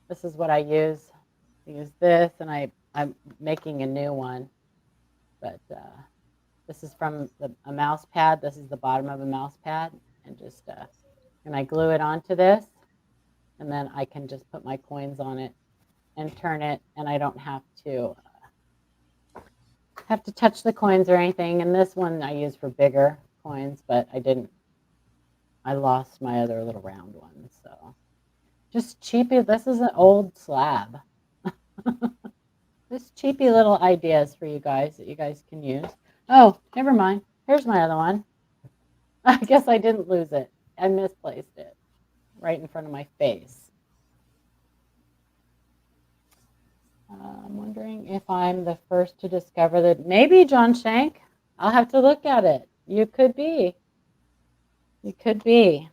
This is what I use. I use this, and I'm making a new one. But this is from a mouse pad. This is the bottom of a mouse pad, and just and I glue it onto this, and then I can just put my coins on it and turn it, and I don't have to touch the coins or anything. And this one I use for bigger coins, but I lost my other little round one. So just cheapy. This is an old slab. Just cheapy little ideas for you guys that you guys can use. Oh, never mind. Here's my other one. I guess I didn't lose it. I misplaced it right in front of my face. I'm wondering if I'm the first to discover that. Maybe, John Shank. I'll have to look at it. You could be. You could be.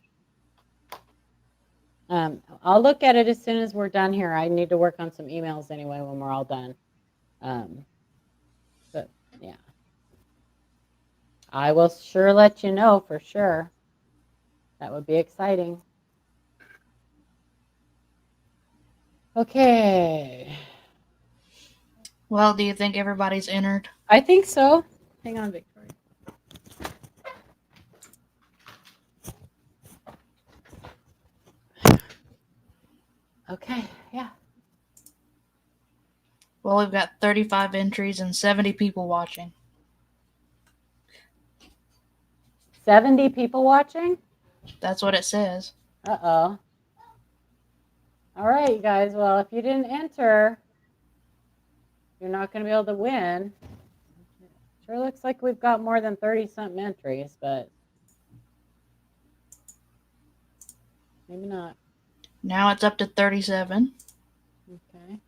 I'll look at it as soon as we're done here. I need to work on some emails anyway when we're all done. But yeah, I will sure let you know for sure. That would be exciting. Okay. Well, do you think everybody's entered? I think so. Hang on, Victoria. Okay, yeah. Well, we've got 35 entries and 70 people watching. 70 people watching? That's what it says. Uh-oh. All right, you guys. Well, if you didn't enter, you're not going to be able to win. Sure looks like we've got more than 30-something entries, but maybe not. Now it's up to 37. Okay.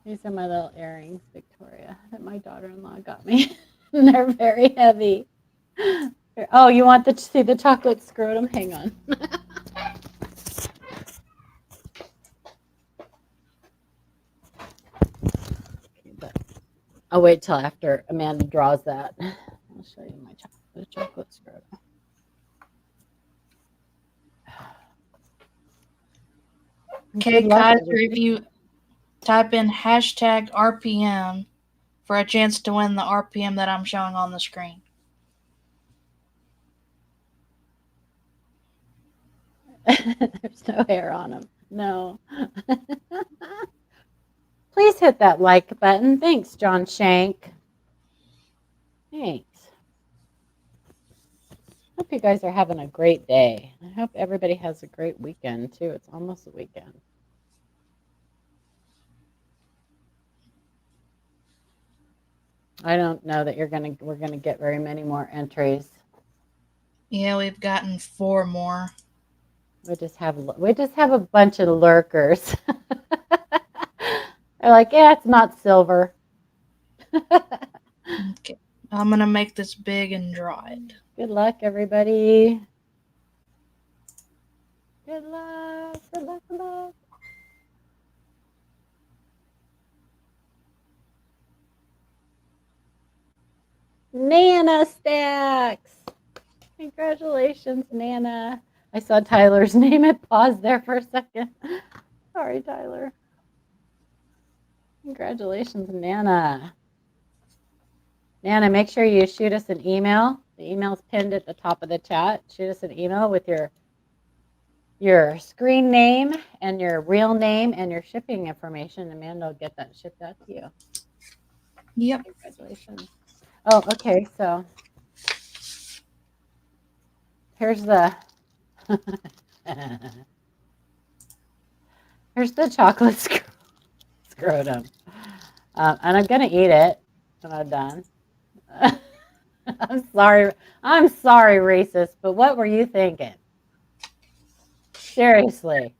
These are my little earrings, Victoria, that my daughter-in-law got me. And they're very heavy. Oh, you want to see the chocolate scrotum? Hang on. I'll wait till after Amanda draws that. I'll show you the chocolate scrotum. Okay, Kaiser, if you type in hashtag RPM for a chance to win the RPM that I'm showing on the screen. There's no hair on them. No. Please hit that like button. Thanks, John Shank. Thanks. Hope you guys are having a great day. I hope everybody has a great weekend too. It's almost a weekend. I don't know that we're gonna get very many more entries. Yeah, we've gotten 4 more. We just have a bunch of lurkers. They're like, yeah, it's not silver. Okay, I'm gonna make this big and draw it. Good luck, everybody. Good luck. Good luck. Good luck. Nana Stacks. Congratulations, Nana. I saw Tyler's name. It paused there for a second. Sorry, Tyler. Congratulations, Nana. Nana, make sure you shoot us an email. The email's pinned at the top of the chat. Shoot us an email with your screen name and your real name and your shipping information. Amanda will get that shipped out to you. Yep. Congratulations. Oh, okay. So here's the here's the chocolate scrotum, and I'm gonna eat it when I'm done. I'm sorry, racist, but what were you thinking? Seriously,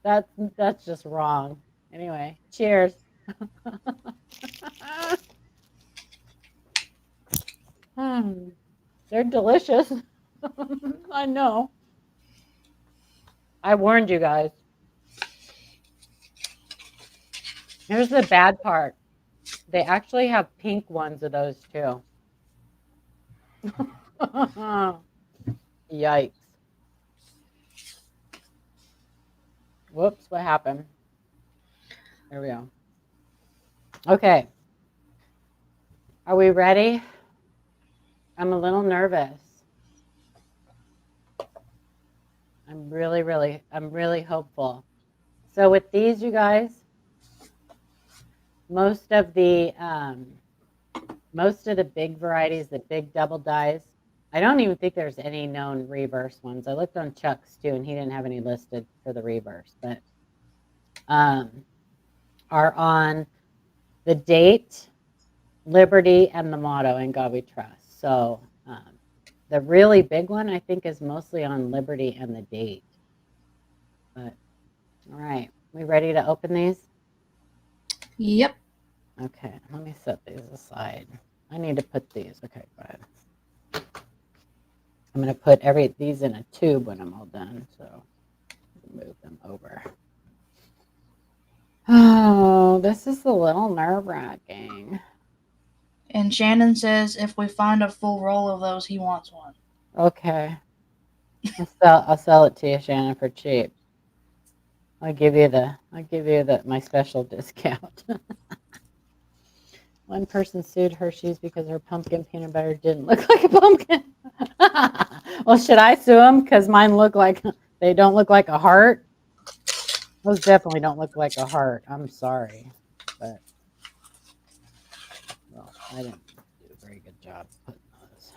that's just wrong. Anyway, cheers. They're delicious. I know. I warned you guys. Here's the bad part. They actually have pink ones of those too. Yikes. Whoops, what happened? There we go. Okay. Are we ready? I'm a little nervous. I'm really hopeful. So with these, you guys, most of the big varieties, the big double dyes, I don't even think there's any known reverse ones. I looked on Chuck's too, and he didn't have any listed for the reverse, but are on the date, Liberty, and the motto, "In God We Trust." So the really big one, I think, is mostly on Liberty and the date. But all right, we ready to open these? Yep. Okay, let me set these aside. I need to put these. Okay, go ahead. I'm going to put these in a tube when I'm all done, so move them over. Oh, this is a little nerve-wracking. And Shannon says if we find a full roll of those, he wants one. Okay. I'll sell it to you, Shannon, for cheap. I'll give you my special discount. One person sued Hershey's because her pumpkin peanut butter didn't look like a pumpkin. Well, should I sue them because mine they don't look like a heart? Those definitely don't look like a heart. I'm sorry, but well, I didn't do a very good job putting those.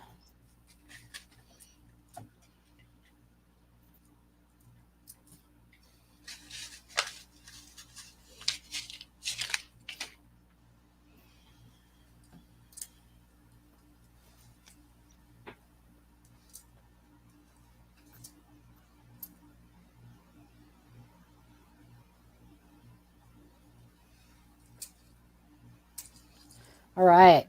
All right.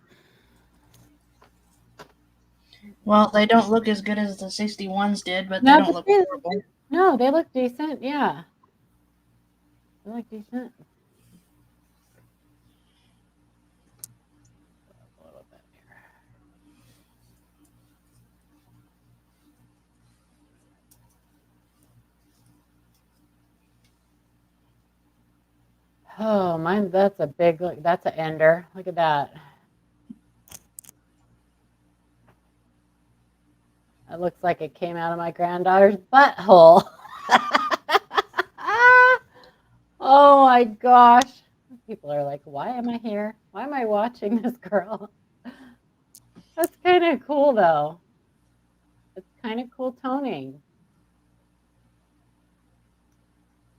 Well, they don't look as good as the 61s did, but No, they don't look horrible. No, they look decent. Yeah. They look decent. A little bit here. Oh, mine, that's a big look. That's an ender. Look at that. It looks like it came out of my granddaughter's butthole. Oh my gosh. People are like, why am I here? Why am I watching this girl? That's kind of cool, though. It's kind of cool toning.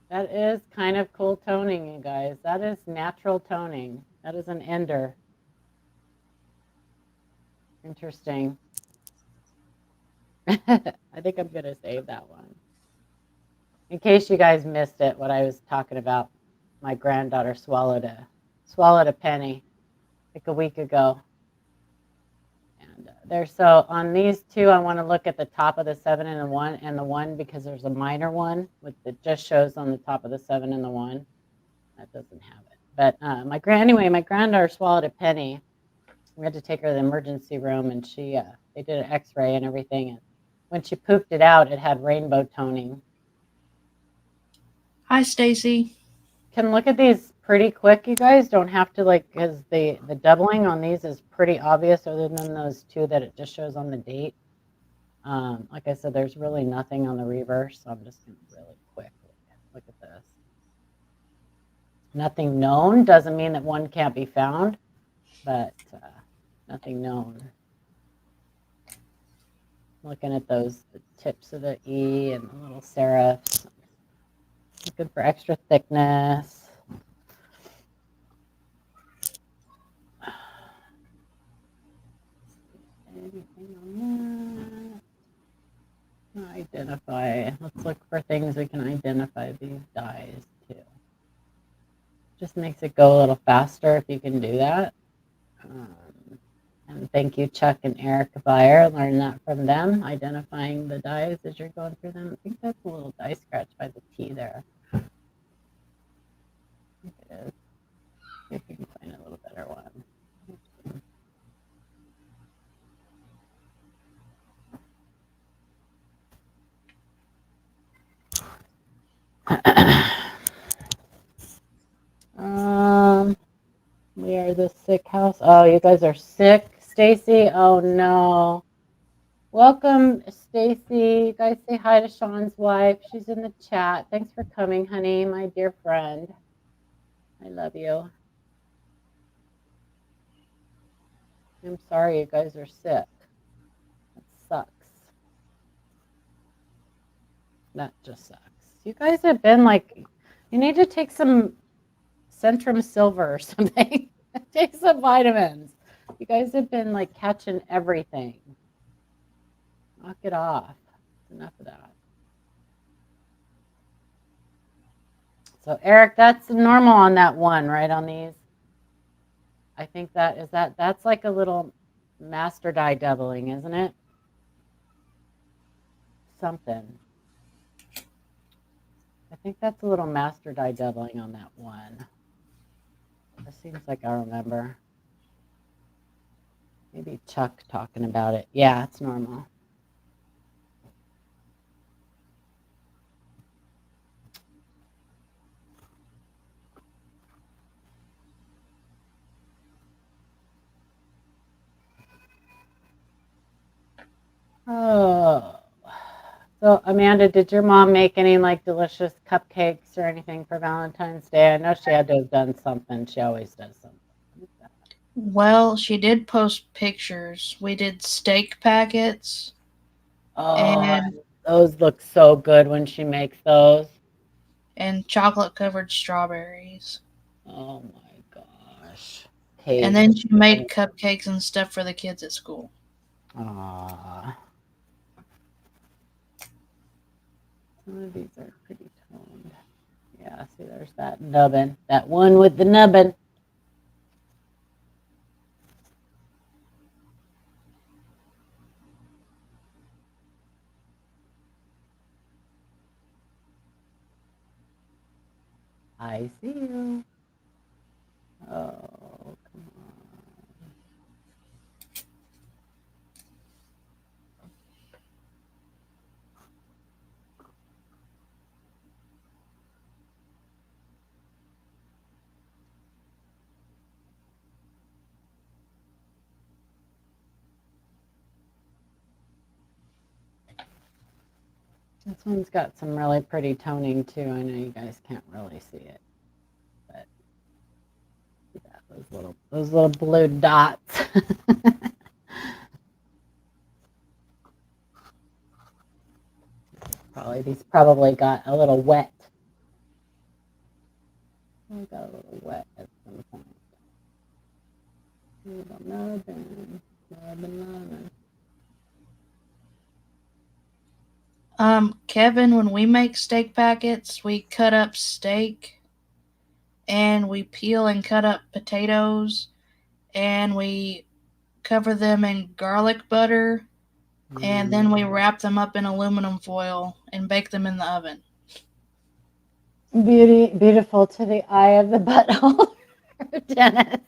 That is kind of cool toning, you guys. That is natural toning. That is an ender. Interesting. I think I'm going to save that one. In case you guys missed it, what I was talking about, my granddaughter swallowed a penny like a week ago. And so on these two, I want to look at the top of the 7 and the 1 because there's a minor one that just shows on the top of the 7 and the 1. That doesn't have it. But my granddaughter swallowed a penny. We had to take her to the emergency room, and they did an X-ray and everything. And when she pooped it out, it had rainbow toning. Hi, Stacy. can look at these pretty quick, you guys. Don't have to like, because the doubling on these is pretty obvious other than those two that it just shows on the date. Like I said, there's really nothing on the reverse, so I'm just going to really quick look at this. Nothing known doesn't mean that one can't be found, but nothing known. Looking at those, the tips of the E and the little serifs. Looking for extra thickness. Anything on that? Identify. Let's look for things we can identify these dyes too. Just makes it go a little faster if you can do that. And thank you, Chuck and Eric Beyer. Learn that from them, identifying the dyes as you're going through them. I think that's a little dye scratch by the T there. I think it is. See if we can find a little better one. We are the sick house. Oh, you guys are sick, Stacy. Oh no. Welcome, Stacy. You guys say hi to Sean's wife. She's in the chat. Thanks for coming, honey, my dear friend. I love you. I'm sorry you guys are sick. That sucks. That just sucks. You guys have been like, you need to take some Centrum Silver or something. Take some vitamins. You guys have been like catching everything. Knock it off. Enough of that. So Eric, that's normal on that one, right? On these. I think that's like a little master dye doubling, isn't it? Something. I think that's a little master dye doubling on that one. It seems like I remember. Maybe Chuck talking about it. Yeah, it's normal. Oh. So Amanda, did your mom make any like delicious cupcakes or anything for Valentine's Day? I know she had to have done something. She always does something. Well, she did post pictures. We did steak packets. Oh, And those look so good when she makes those. And chocolate covered strawberries. Oh my gosh. And then she made cupcakes and stuff for the kids at school. Aww. Some of these are pretty toned. Yeah, see, there's that nubbin. That one with the nubbin. I see you. Oh, come on. This one's got some really pretty toning too. I know you guys can't really see it, but yeah, those little blue dots. These probably got a little wet. They got a little wet at some point. Nubbin. Kevin, when we make steak packets, we cut up steak and we peel and cut up potatoes and we cover them in garlic butter and then we wrap them up in aluminum foil and bake them in the oven. Beautiful to the eye of the butthole, Dennis.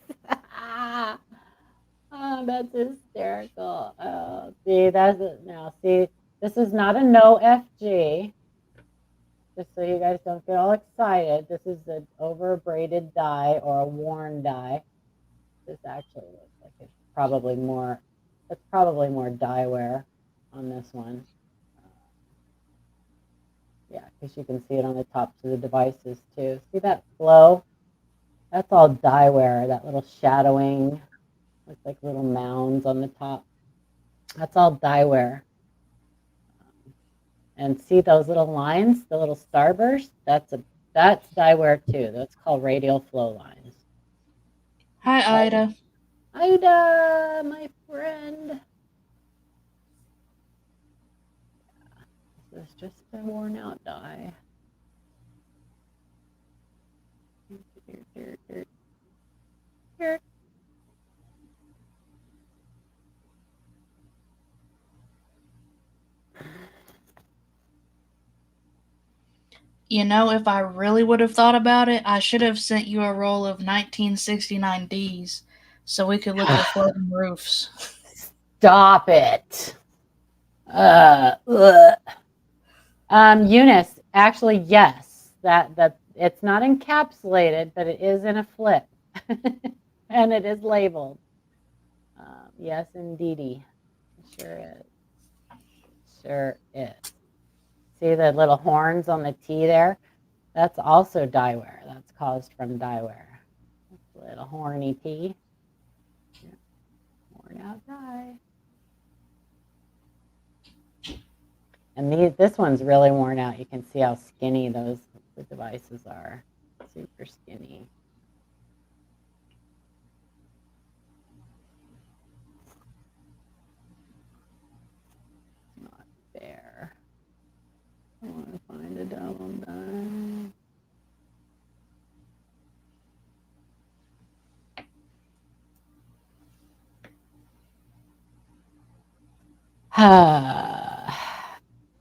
Oh, that's hysterical. Oh, see, that's it now. See, this is not a no FG. just so you guys don't get all excited, this is an over braided die or a worn die. This actually looks like it's probably more dye wear on this one. Yeah, because you can see it on the tops of the devices too. See that flow? That's all dye wear, that little shadowing, looks like little mounds on the top. That's all dye wear. And see those little lines, the little starburst? That's dye wear too. That's called radial flow lines. Hi, Ida. Ida, my friend. This is just a worn out dye. Here. You know, if I really would have thought about it, I should have sent you a roll of 1969 Ds so we could look at floating roofs. Stop it. Eunice, actually, yes, that it's not encapsulated, but it is in a flip, and it is labeled. Yes, indeedy, sure is. Sure is. See the little horns on the T there? That's also dye wear. That's caused from dye wear. Little horny T. Yeah. Worn out dye. And this one's really worn out. You can see how skinny the devices are. Super skinny. Not fair. I want to find a double die.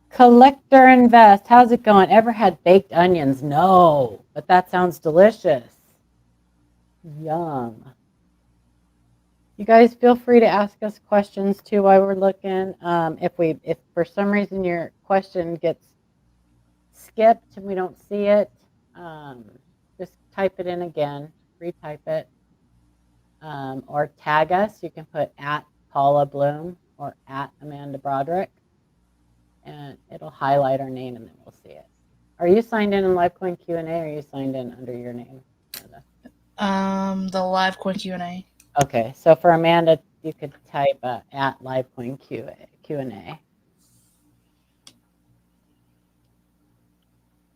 Collector Invest. How's it going? Ever had baked onions? No, but that sounds delicious. Yum. You guys feel free to ask us questions too while we're looking. If for some reason your question gets skipped and we don't see it, just type it in again, retype it, or tag us. You can put at Paula Bloom or at Amanda Broderick, and it'll highlight our name, and then we'll see it. Are you signed in Livecoin Q&A, or are you signed in under your name? The Livecoin Q&A. Okay, so for Amanda, you could type at Livecoin Q&A.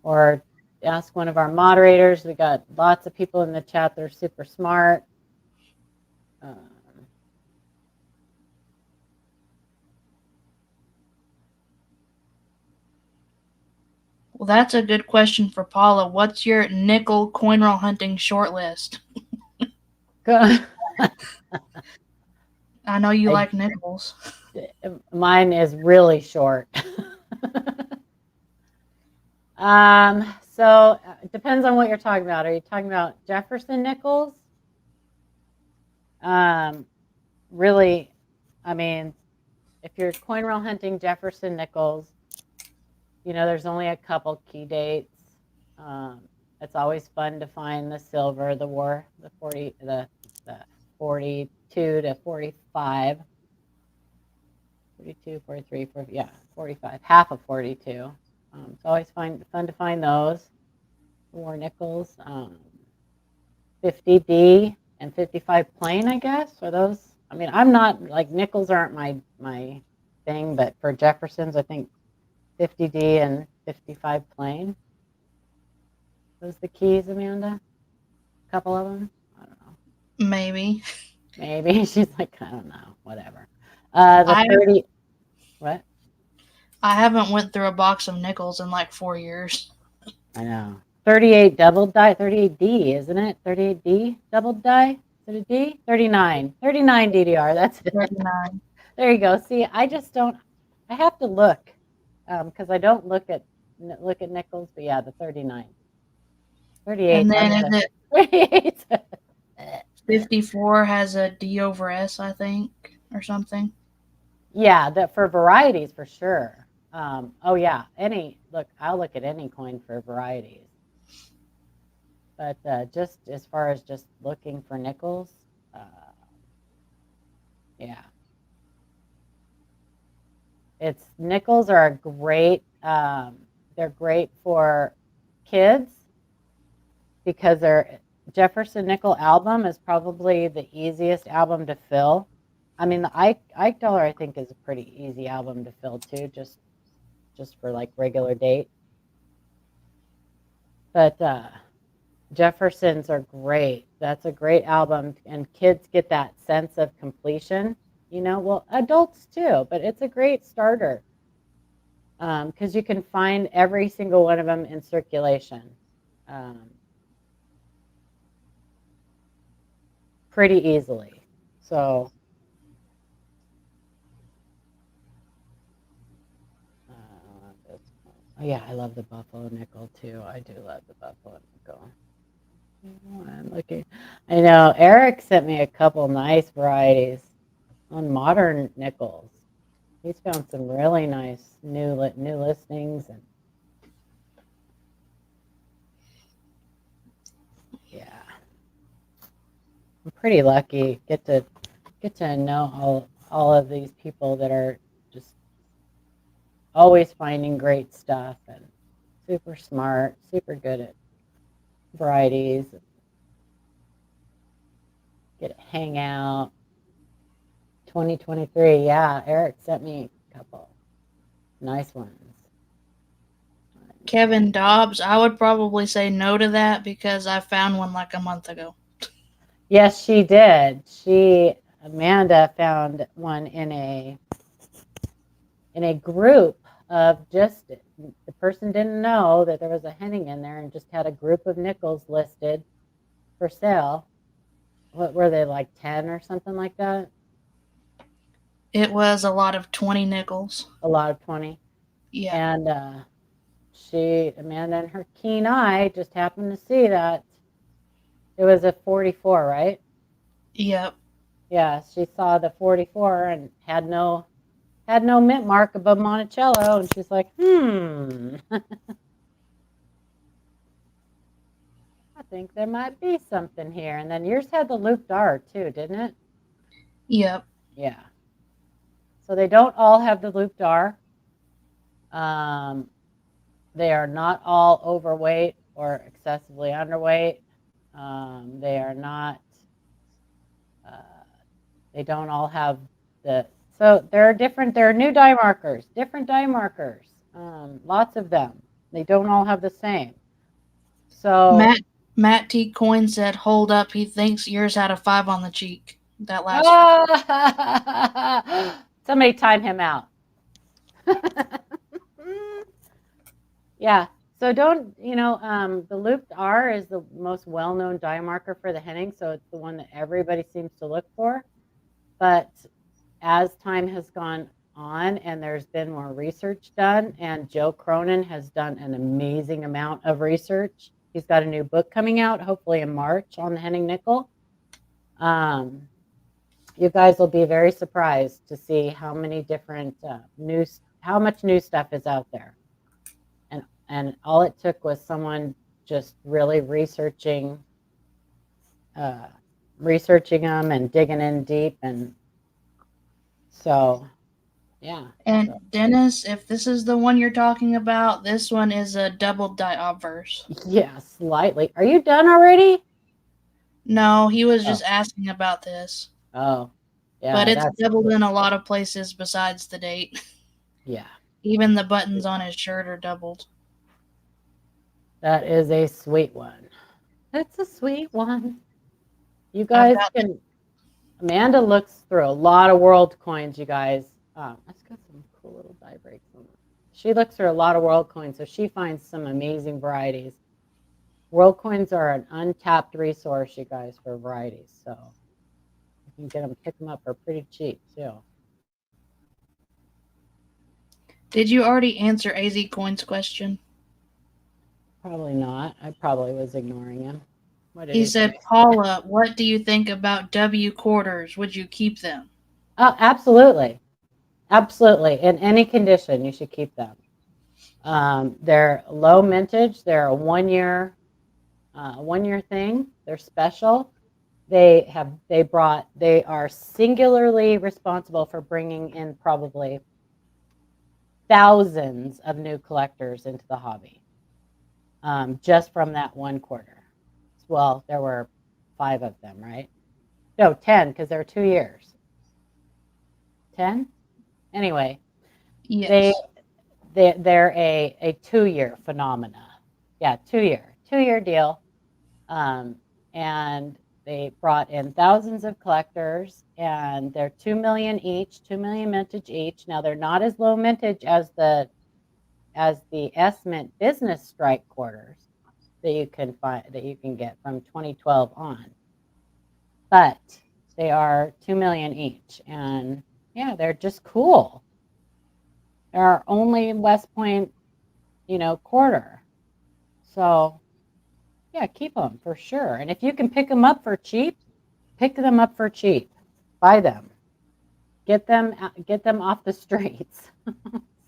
Or ask one of our moderators. We got lots of people in the chat that are super smart. Well, that's a good question for Paula. What's your nickel coin roll hunting short list? Good. I know you like nickels. Mine is really short. So it depends on what you're talking about. Are you talking about Jefferson nickels? Really, I mean, if you're coin roll hunting Jefferson nickels, you know, there's only a couple key dates. It's always fun to find the silver, the 42 to 45. 42, 43, 40, yeah, 45, half of 42. It's always fun to find those. War nickels, 50D and 55 plain, I guess. Are those? I mean, I'm not like nickels aren't my thing, but for Jeffersons, I think 50D and 55 plain. Those the keys, Amanda? A couple of them? I don't know. Maybe. She's like, I don't know. Whatever. The 30. What? I haven't went through a box of nickels in like 4 years. I know. 38 double die, 38D, isn't it? 38D double die? Is it a D? 39. 39 DDR. That's it. 39. There you go. See, I just don't. I have to look because I don't look at nickels. But yeah, the 39. 38. And then is it 54 has a D over S, I think, or something. Yeah, that for varieties for sure. Oh yeah, I'll look at any coin for varieties. But just as far as just looking for nickels, uh, yeah, nickels are a great. They're great for kids because their Jefferson Nickel album is probably the easiest album to fill. I mean, the Ike Dollar I think is a pretty easy album to fill too, just for like regular date. But Jeffersons are great. That's a great album, and kids get that sense of completion. Well, adults too, but it's a great starter because you can find every single one of them in circulation um, pretty easily. So, oh yeah, I love the buffalo nickel too. I do love the buffalo nickel. I'm looking. I know Eric sent me a couple nice varieties on modern nickels. He's found some really nice new listings, and yeah, I'm pretty lucky get to know all of these people that are just always finding great stuff and super smart, super good at varieties. Get a Hangout 2023. Yeah, Eric sent me a couple nice ones. Kevin Dobbs, I would probably say no to that because I found one like a month ago. Yes, she did. Amanda found one in a group of just the person didn't know that there was a Henning in there and just had a group of nickels listed for sale. What were they, like 10 or something like that? It was a lot of 20 nickels. A lot of 20. Yeah. And Amanda and her keen eye just happened to see that it was a 44, right? Yep. Yeah, she saw the 44 and had no mint mark above Monticello, and she's like, I think there might be something here. And then yours had the looped R too, didn't it? Yep. Yeah. So they don't all have the looped R. They are not all overweight or excessively underweight. They are not. They don't all have So there are different. There are new die markers, different die markers. Lots of them. They don't all have the same. So Matt T. Coin said, "Hold up, he thinks yours had a 5 on the cheek." That last somebody time him out. Yeah. So don't, the looped R is the most well-known die marker for the Henning, so it's the one that everybody seems to look for. But as time has gone on and there's been more research done, and Joe Cronin has done an amazing amount of research. He's got a new book coming out, hopefully in March, on the Henning nickel. You guys will be very surprised to see how many different how much new stuff is out there. And all it took was someone just really researching them and digging in deep. And so, yeah. And Dennis, if this is the one you're talking about, this one is a double die obverse. Yeah, slightly. Are you done already? No, he was just asking about this. Oh, yeah. But it's doubled in a lot of places besides the date. Yeah. Even the buttons on his shirt are doubled. That is a sweet one. That's a sweet one. You guys can. Amanda looks through a lot of world coins, you guys. That's got some cool little die breaks on it. She looks through a lot of world coins, so she finds some amazing varieties. World coins are an untapped resource, you guys, for varieties. So you can pick them up for pretty cheap, too. Did you already answer AZ Coin's question? Probably not. I probably was ignoring him. He said, Paula, what do you think about W quarters? Would you keep them? Oh, absolutely. Absolutely. In any condition, you should keep them. They're low mintage. They're a 1 year, 1 year thing. They're special. They are singularly responsible for bringing in probably thousands of new collectors into the hobby, just from that one quarter. Well, there were 5 of them, right? No, 10, because there were 2 years. 10? Anyway, Yes. they're a 2 year phenomena. Yeah, 2 year deal. And they brought in thousands of collectors, and they're 2 million each, 2 million mintage each. Now they're not as low mintage as the S Mint business strike quarters that you can get from 2012 on, but they are 2 million each, and yeah, they're just cool. They're only West Point, quarter. So yeah, keep them for sure. And if you can pick them up for cheap, pick them up for cheap. Buy them. Get them off the streets.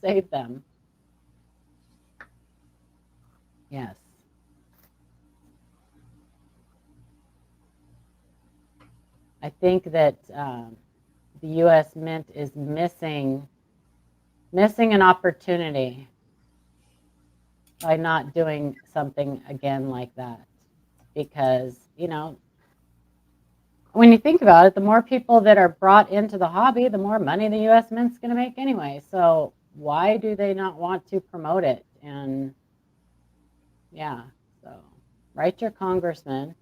Save them. Yes. I think that the U.S. Mint is missing an opportunity by not doing something again like that, because when you think about it, the more people that are brought into the hobby, the more money the U.S. Mint's going to make anyway. So why do they not want to promote it? And yeah, so write your congressman,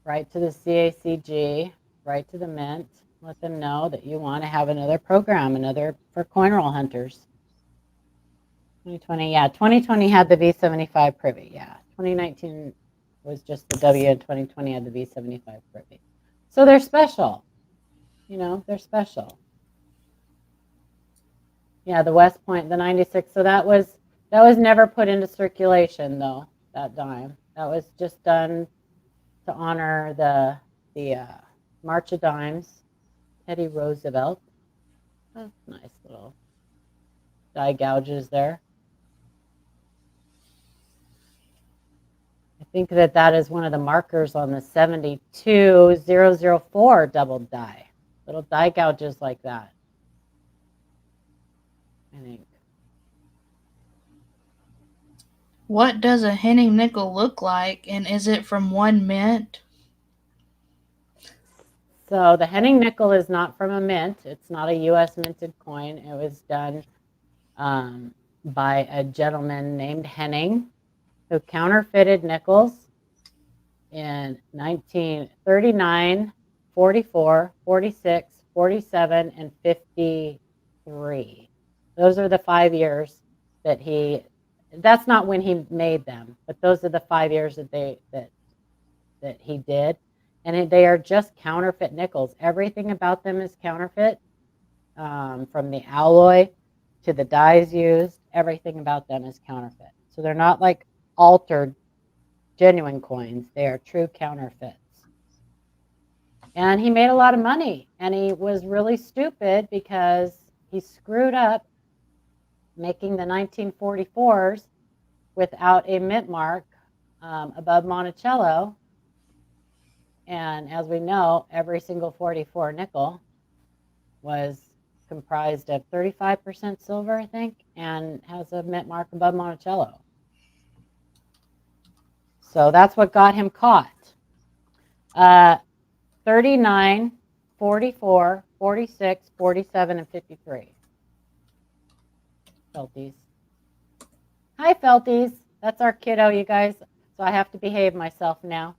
write to the CACG, write to the Mint, let them know that you want to have another program, another for coin roll hunters. 2020, yeah, 2020 had the V75 privy, yeah. 2019 was just the W, and 2020 had the V75 privy. So they're special, they're special. Yeah, the West Point, the 96. So that was never put into circulation though, that dime. That was just done to honor the March of Dimes, Teddy Roosevelt. Oh, nice little die gouges there. I think that is one of the markers on the 72004 double die. Little die gouges like that, I think. What does a Henning nickel look like, and is it from one mint? So the Henning nickel is not from a mint. It's not a U.S. minted coin. It was done by a gentleman named Henning, who counterfeited nickels in 1939, 44, 46, 47, and 53. Those are the 5 years that that's not when he made them, but those are the 5 years that he did. And they are just counterfeit nickels. Everything about them is counterfeit, from the alloy to the dyes used. Everything about them is counterfeit. So they're not like altered genuine coins. They are true counterfeits. And he made a lot of money, and he was really stupid because he screwed up making the 1944s without a mint mark above Monticello. And as we know, every single 44 nickel was comprised of 35% silver, I think, and has a mint mark above Monticello. So that's what got him caught. 39, 44, 46, 47, and 53. Felties. Hi, Felties. That's our kiddo, you guys. So I have to behave myself now.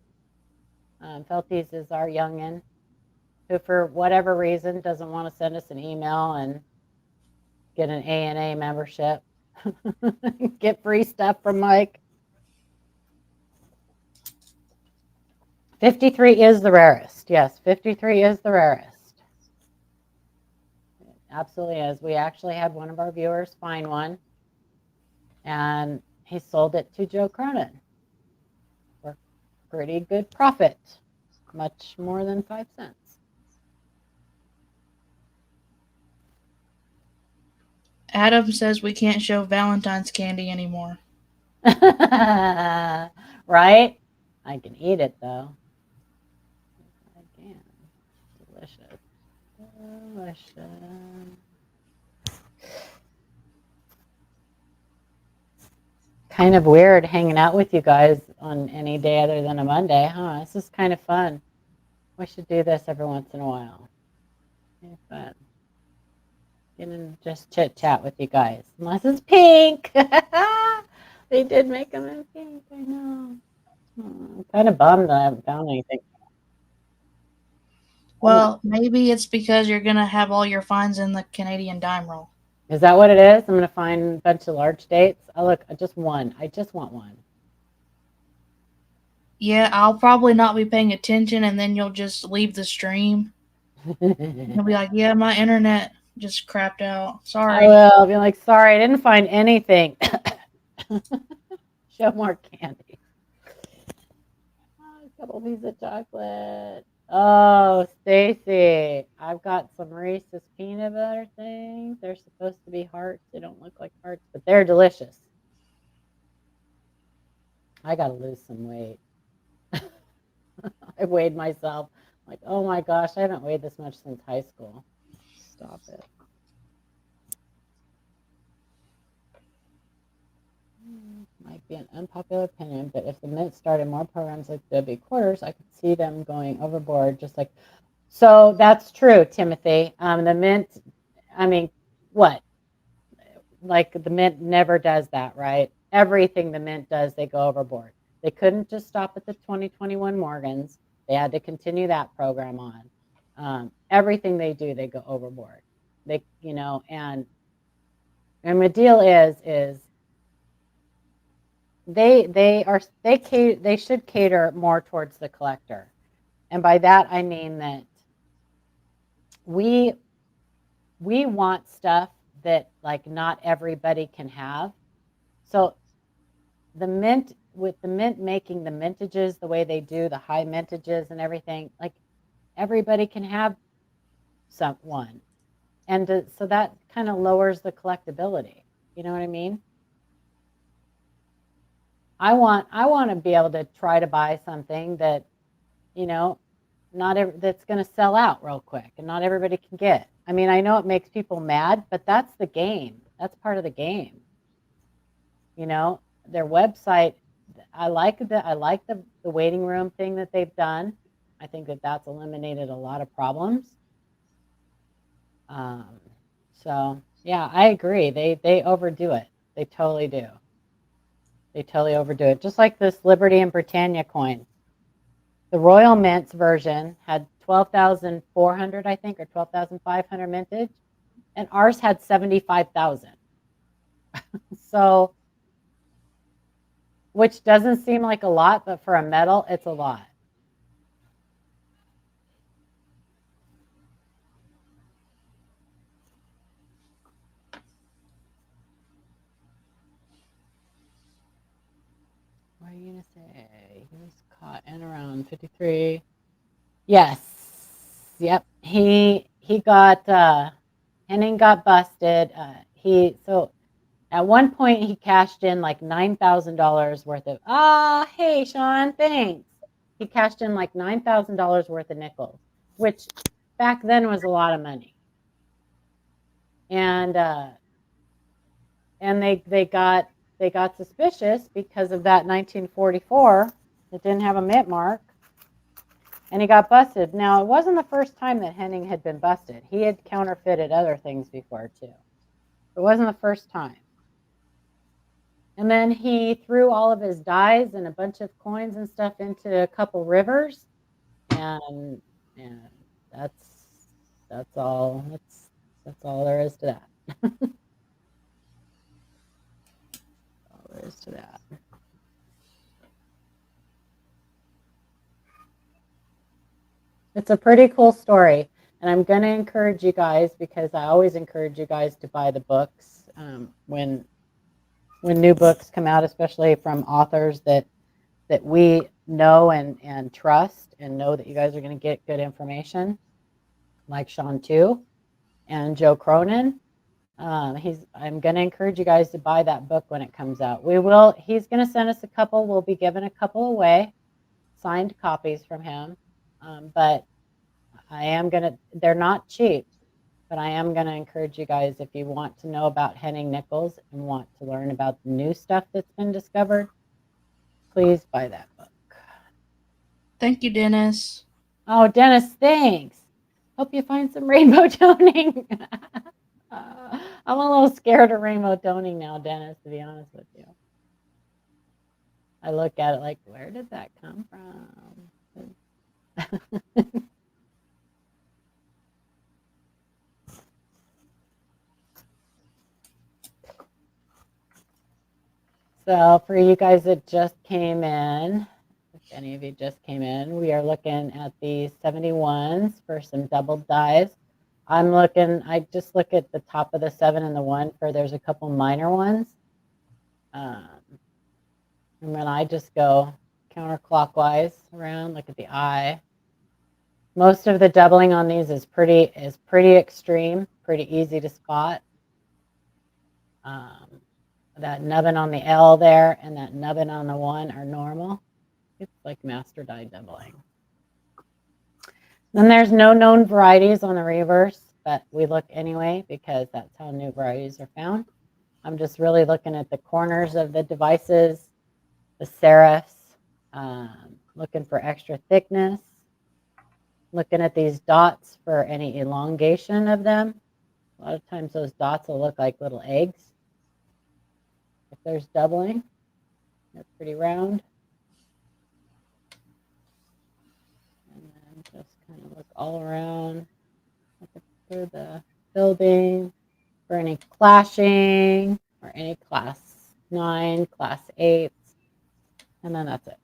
Felties is our youngin', who for whatever reason doesn't want to send us an email and get an ANA membership. Get free stuff from Mike. 53 is the rarest. Yes, 53 is the rarest. It absolutely is. We actually had one of our viewers find one, and he sold it to Joe Cronin for pretty good profit, much more than 5 cents. Adam says we can't show Valentine's candy anymore. Right? I can eat it though. I can. Delicious. Delicious. Kind of weird hanging out with you guys on any day other than a Monday, huh? This is kind of fun. We should do this every once in a while. Kind of fun. Get and just chit chat with you guys. Unless it's pink. They did make them in pink. I know. I'm kind of bummed that I haven't found anything. Well, maybe it's because you're gonna have all your finds in the Canadian dime roll. Is that what it is? I'm going to find a bunch of large dates. Oh, look, just one. I just want one. Yeah, I'll probably not be paying attention, and then you'll just leave the stream. You'll be like, "Yeah, my internet just crapped out. I Sorry." will be like, sorry, I didn't find anything. Show more candy. Oh, a couple pieces of chocolate. Oh, Stacy, I've got some Reese's peanut butter things. They're supposed to be hearts. They don't look like hearts, but they're delicious. I got to lose some weight. I weighed myself. Like, oh my gosh, I haven't weighed this much since high school. Stop it. Might be an unpopular opinion, but if the Mint started more programs like W quarters, I could see them going overboard. Just like, so that's true, Timothy. The Mint, I mean, what? Like the Mint never does that, right? Everything the Mint does, they go overboard. They couldn't just stop at the 2021 Morgans. They had to continue that program on. Everything they do, they go overboard. They, and the deal is they should cater more towards the collector, and by that I mean that we want stuff that like not everybody can have. So the Mint, with the Mint making the mintages the way they do, the high mintages and everything, like everybody can have one, and so that kind of lowers the collectability. You know what I mean? I want to be able to try to buy something that, that's going to sell out real quick and not everybody can get. I mean, I know it makes people mad, but that's the game. That's part of the game. Their website, I like the waiting room thing that they've done. I think that's eliminated a lot of problems. So yeah, I agree. They overdo it. They totally do. They totally overdo it. Just like this Liberty and Britannia coin. The Royal Mints version had 12,400, I think, or 12,500 mintage, and ours had 75,000. So, which doesn't seem like a lot, but for a metal, it's a lot. What are you going to say? He was caught in around 53. Yes. Yep. He got, Henning got busted. So at one point he cashed in like $9,000 worth of, hey, Sean, thanks. He cashed in like $9,000 worth of nickels, which back then was a lot of money. And they got suspicious because of that 1944 that didn't have a mint mark, and he got busted. Now, it wasn't the first time that Henning had been busted. He had counterfeited other things before too. It wasn't the first time. And then he threw all of his dies and a bunch of coins and stuff into a couple rivers, and that's all. That's all there is to that. All there is to that. It's a pretty cool story, and I'm going to encourage you guys, because I always encourage you guys to buy the books when new books come out, especially from authors that we know and trust, and know that you guys are going to get good information, like Sean too, and Joe Cronin. I'm going to encourage you guys to buy that book when it comes out. He's going to send us a couple. We'll be giving a couple away, signed copies from him. But they're not cheap, but I am going to encourage you guys, if you want to know about Henning Nichols and want to learn about the new stuff that's been discovered, please buy that book. Thank you, Dennis. Oh, Dennis, thanks. Hope you find some rainbow toning. I'm a little scared of rainbow toning now, Dennis, to be honest with you. I look at it like, where did that come from? So for you guys that just came in, if any of you just came in, we are looking at the 71s for some double dyes. I just look at the top of the 7 and the 1 there's a couple minor ones. And then I just go counterclockwise around, look at the eye. Most of the doubling on these is pretty extreme, pretty easy to spot. That nubbin on the L there and that nubbin on the 1 are normal. It's like master die doubling. Then there's no known varieties on the reverse, but we look anyway because that's how new varieties are found. I'm just really looking at the corners of the devices, the serifs, looking for extra thickness, looking at these dots for any elongation of them. A lot of times those dots will look like little eggs. If there's doubling, they're pretty round. And then just kind of look all around, look for the building, for any clashing or any class 9, class 8, and then that's it.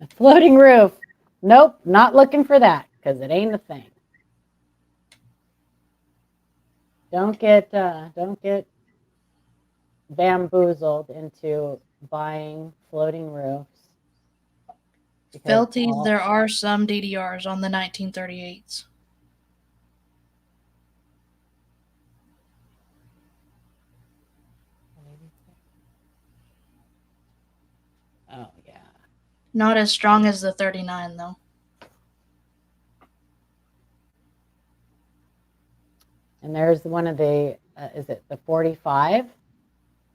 A floating roof. Nope, not looking for that because it ain't a thing. Don't get bamboozled into buying floating roofs. Felties, there are some DDRs on the 1938s. Oh, yeah. Not as strong as the 39, though. And there's one of the, is it the 45?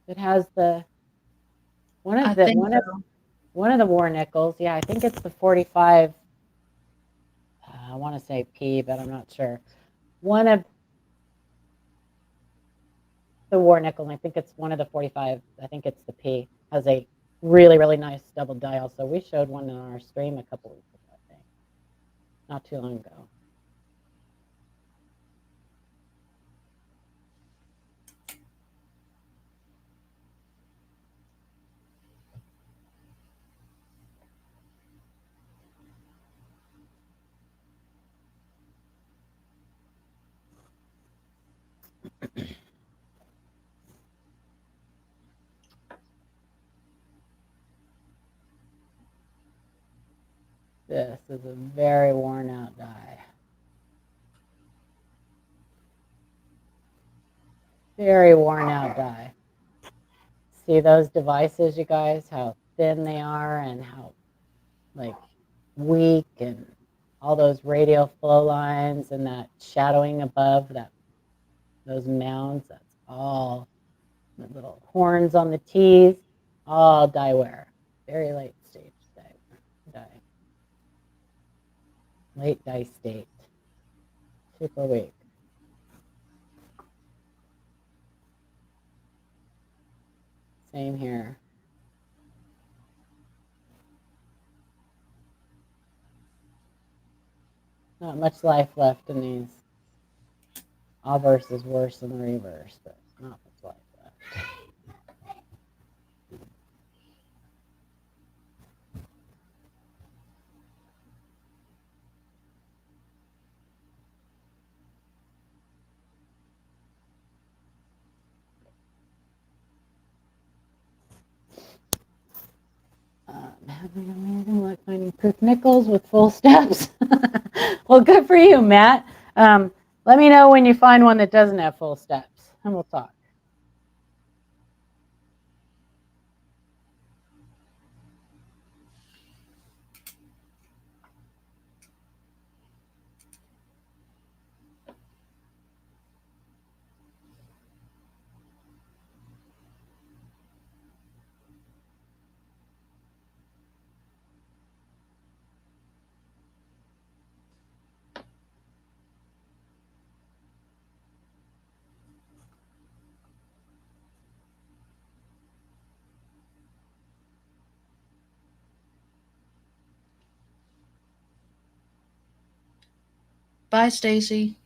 It has the, one of the war nickels. Yeah, I think it's the 45. I want to say P, but I'm not sure. One of the war nickel, and I think it's one of the 45. I think it's the P. Has a really, really nice double dial. So we showed one on our stream a couple weeks ago, I think. Not too long ago. This is a very worn out die. Very worn out die. See those devices, you guys, how thin they are and how like weak, and all those radial flow lines and that shadowing above those mounds. That's all the little horns on the T's, all die wear. Very late stage die. Late die state. Super weak. Same here. Not much life left in these. Obverse is worse than the reverse, but not much life left. Having amazing finding proof nickels with full steps. Well, good for you, Matt. Let me know when you find one that doesn't have full steps, and we'll talk. Bye, Stacy.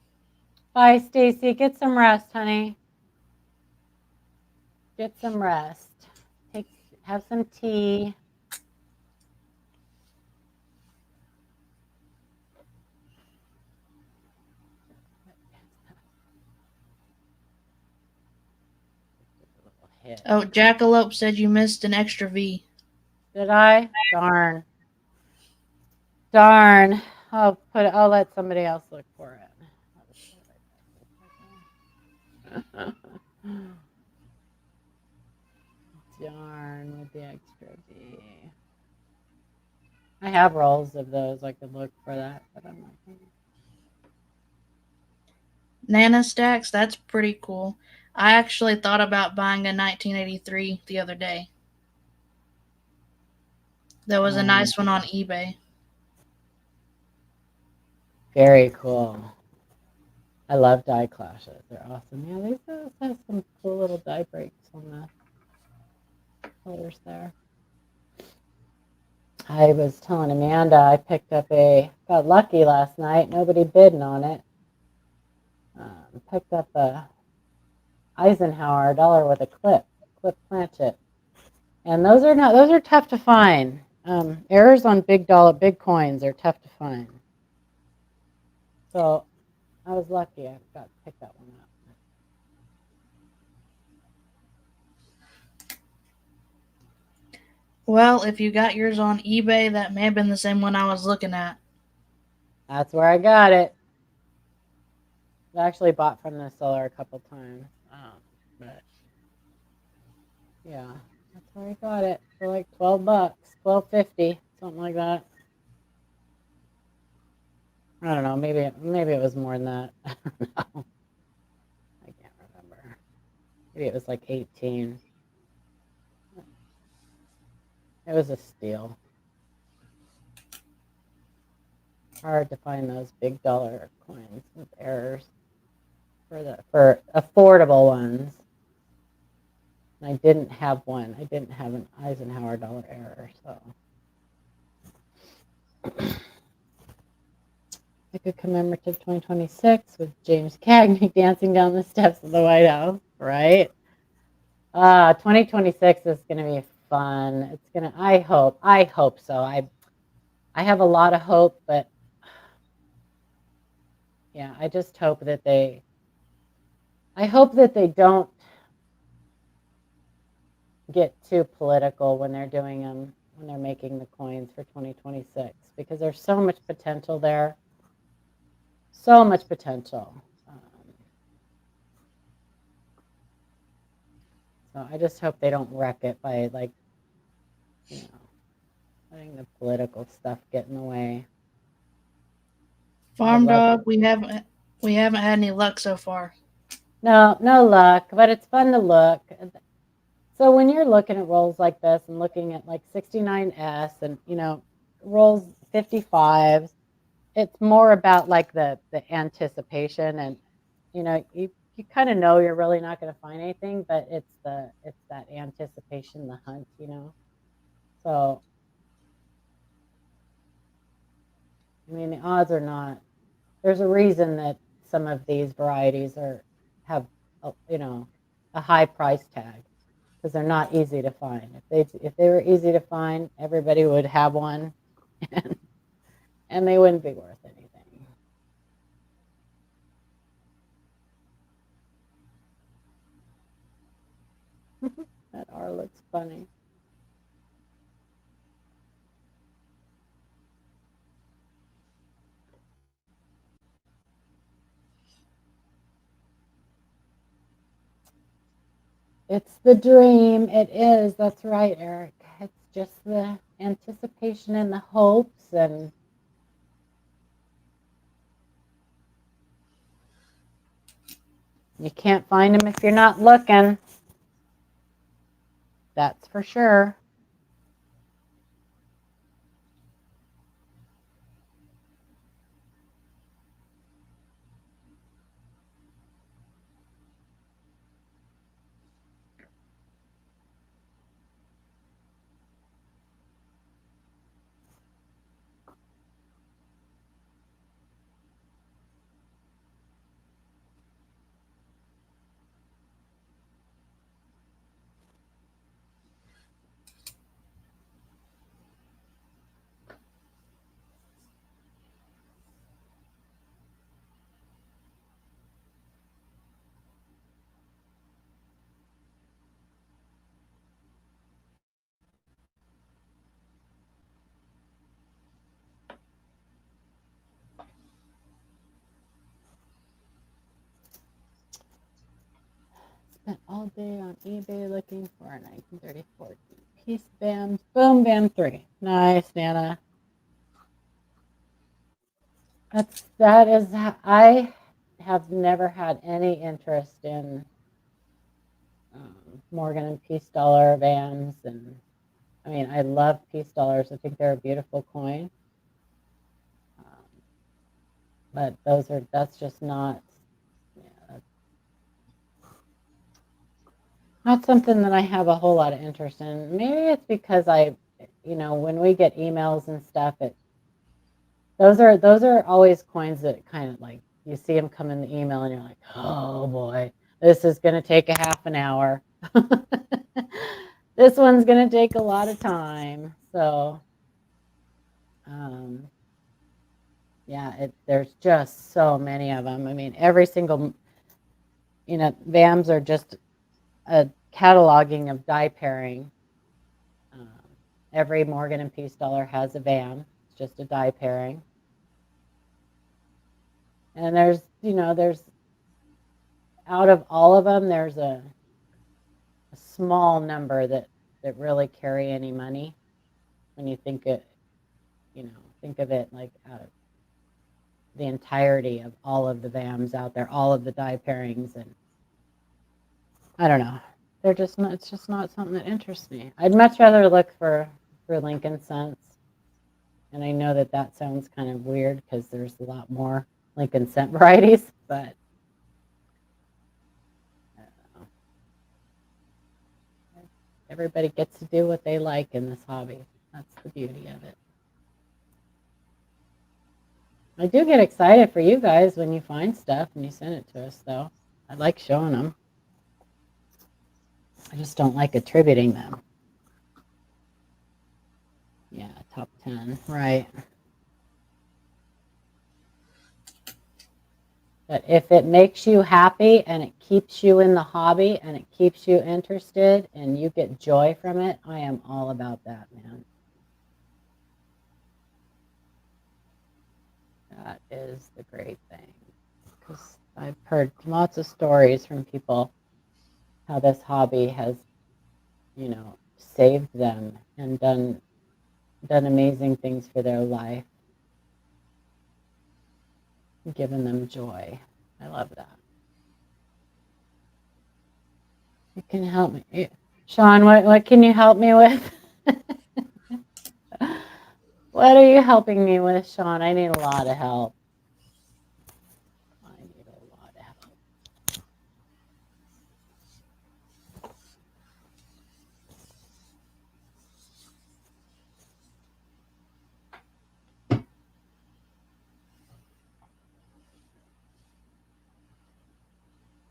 Bye, Stacy. Get some rest, honey. Get some rest. Have some tea. Oh, Jackalope said you missed an extra V. Did I? Darn. Darn. I'll let somebody else look for it. Darn with the extra V. I have rolls of those. I could look for that, but I'm not going to. Nana Stacks, that's pretty cool. I actually thought about buying a 1983 the other day. There was a nice one on eBay. Very cool. I love die clashes. They're awesome. Yeah, these have some cool little die breaks on the colors there. I was telling Amanda I got lucky last night. Nobody bidding on it. Picked up a Eisenhower dollar with a clip planchet, and those are tough to find. Errors on big coins are tough to find. So I was lucky. I got to pick that one up. Well, if you got yours on eBay, that may have been the same one I was looking at. That's where I got it. I actually bought from the seller a couple times, but yeah, that's where I got it for like $12, $12.50, something like that. I don't know. Maybe it was more than that. I don't know. I can't remember. Maybe it was like 18. It was a steal. Hard to find those big dollar coins with errors for affordable ones. And I didn't have one. I didn't have an Eisenhower dollar error, so like a commemorative 2026 with James Cagney dancing down the steps of the White House, right? 2026 is going to be fun. It's going to, I hope so. I have a lot of hope, but yeah, I just hope that I hope that they don't get too political when they're doing them, when they're making the coins for 2026, because there's so much potential there. So much potential. So I just hope they don't wreck it by letting the political stuff get in the way. Farm Dog, we haven't had any luck so far. No luck, but it's fun to look. So when you're looking at rolls like this and looking at like 69S and rolls 55s, it's more about like the anticipation, and you kind of know you're really not going to find anything, but it's that anticipation, the hunt, So I mean, the odds are not. There's a reason that some of these varieties have a high price tag, because they're not easy to find. If they were easy to find, everybody would have one, and they wouldn't be worth anything. That R looks funny. It's the dream. It is. That's right, Eric. It's just the anticipation and the hopes, and you can't find them if you're not looking. That's for sure. Spent all day on eBay looking for a 1934 piece bam. Boom, bam, 3. Nice, Nana. That is. I have never had any interest in Morgan and Peace Dollar vans, and I mean, I love Peace Dollars. I think they're a beautiful coin, but that's just not. Yeah, not something that I have a whole lot of interest in. Maybe it's because when we get emails and stuff, those are always coins that kind of like you see them come in the email and you're like, oh boy, this is going to take a half an hour. This one's going to take a lot of time. So, um, yeah, there's just so many of them. I mean, every single, VAMs are just a cataloging of die pairing. Um, every Morgan and Peace dollar has a VAM. It's just a die pairing. And there's out of all of them, there's a small number that really carry any money when you think of it like out of the entirety of all of the VAMs out there, all of the die pairings, and I don't know. It's just not something that interests me. I'd much rather look for Lincoln cents. And I know that sounds kind of weird because there's a lot more Lincoln cent varieties, but I don't know. Everybody gets to do what they like in this hobby. That's the beauty of it. I do get excited for you guys when you find stuff and you send it to us, though. I like showing them. I just don't like attributing them. Yeah, top 10, right. But if it makes you happy and it keeps you in the hobby and it keeps you interested and you get joy from it, I am all about that, man. That is the great thing. Because I've heard lots of stories from people how this hobby has, saved them and done amazing things for their life, given them joy. I love that. You can help me. Sean, what can you help me with? What are you helping me with, Sean? I need a lot of help. I need a lot of help.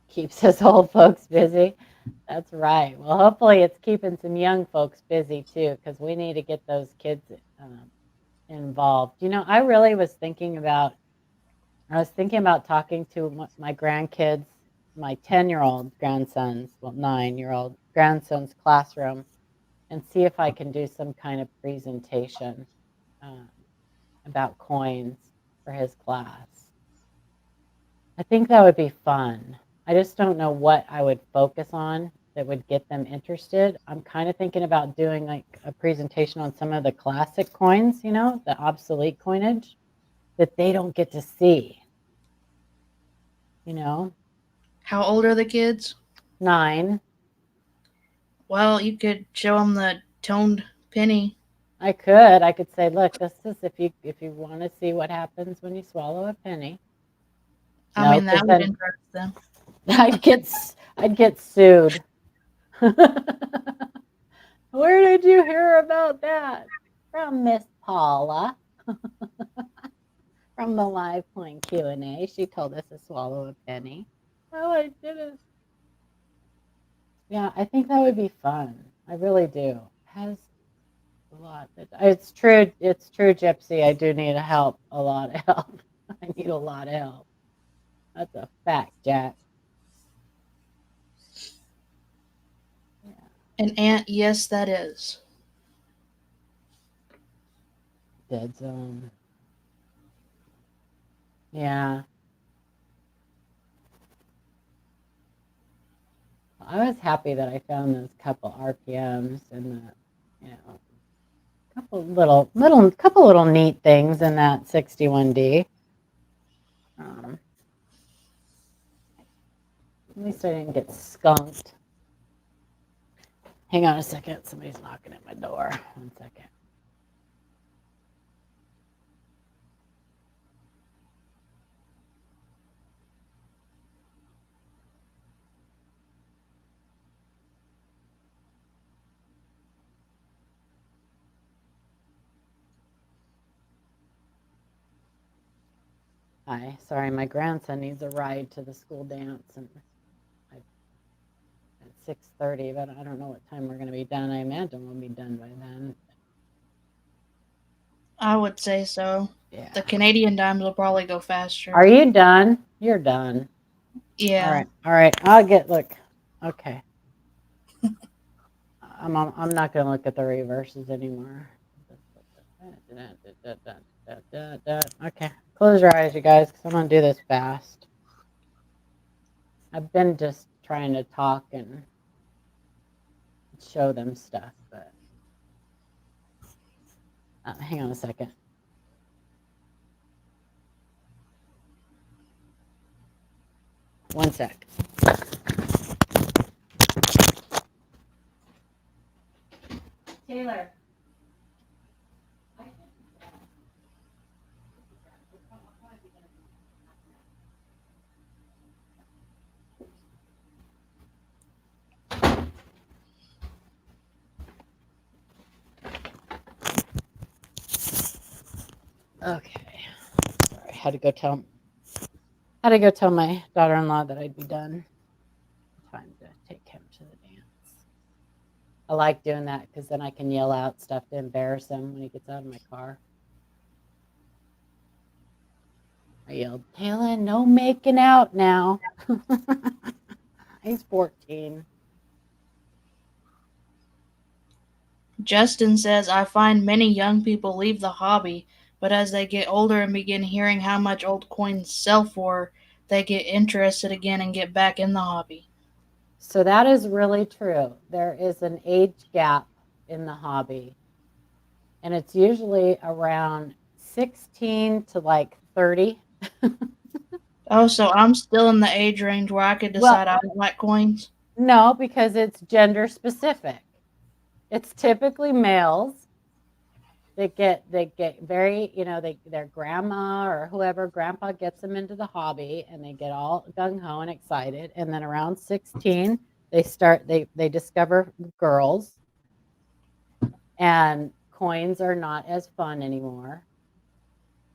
Keeps us old folks busy. That's right. Well, hopefully it's keeping some young folks busy too, because we need to get those kids involved. I was thinking about talking to my grandkids, my 10-year-old grandsons, well, 9-year-old grandson's classroom, and see if I can do some kind of presentation uh, about coins for his class. I think that would be fun. I just don't know what I would focus on. that would get them interested. I'm kind of thinking about doing like a presentation on some of the classic coins, you know, the obsolete coinage that they don't get to see, you know. How old are the kids? 9. Well, you could show them the toned penny. I could say, look, this is if you want to see what happens when you swallow a penny. I No, mean, because that would then interest them. I'd get sued. Where did you hear about that? From Miss Paula from the live coin Q&A. She told us to swallow a penny. Oh, I didn't. Yeah, I think that would be fun. I really do. Has a lot. It's true. It's true, Gypsy. I do need help. A lot of help. I need a lot of help. That's a fact, Jack. Yeah. An ant, yes, that is. Dead zone. Yeah. I was happy that I found those couple RPMs and the, you know, couple little neat things in that 61D. At least I didn't get skunked. Hang on a second. Somebody's knocking at my door. 1 second. Hi. Sorry, my grandson needs a ride to the school dance and at 6:30, but I don't know what time we're going to be done. I imagine we'll be done by then. I would say so. Yeah. The Canadian dimes will probably go faster. Are you done? You're done. Yeah. All right. All right. Look. Okay. I'm not going to look at the reverses anymore. Okay. Close your eyes, you guys, because I'm going to do this fast. I've been just trying to talk and show them stuff, but hang on a second. One sec. Taylor. Okay. Sorry, had to go tell my daughter-in-law that I'd be done. Time to take him to the dance. I like doing that because then I can yell out stuff to embarrass him when he gets out of my car. I yelled, Taylor, no making out now. He's 14. Justin says, I find many young people leave the hobby, but as they get older and begin hearing how much old coins sell for, they get interested again and get back in the hobby. So that is really true. There is an age gap in the hobby, and it's usually around 16 to like 30. Oh, so I'm still in the age range where I could Well, decide I don't like coins? no, because it's gender specific. It's typically males that get very, their grandma or whoever, grandpa gets them into the hobby and they get all gung-ho and excited. And then around 16, they discover girls and coins are not as fun anymore.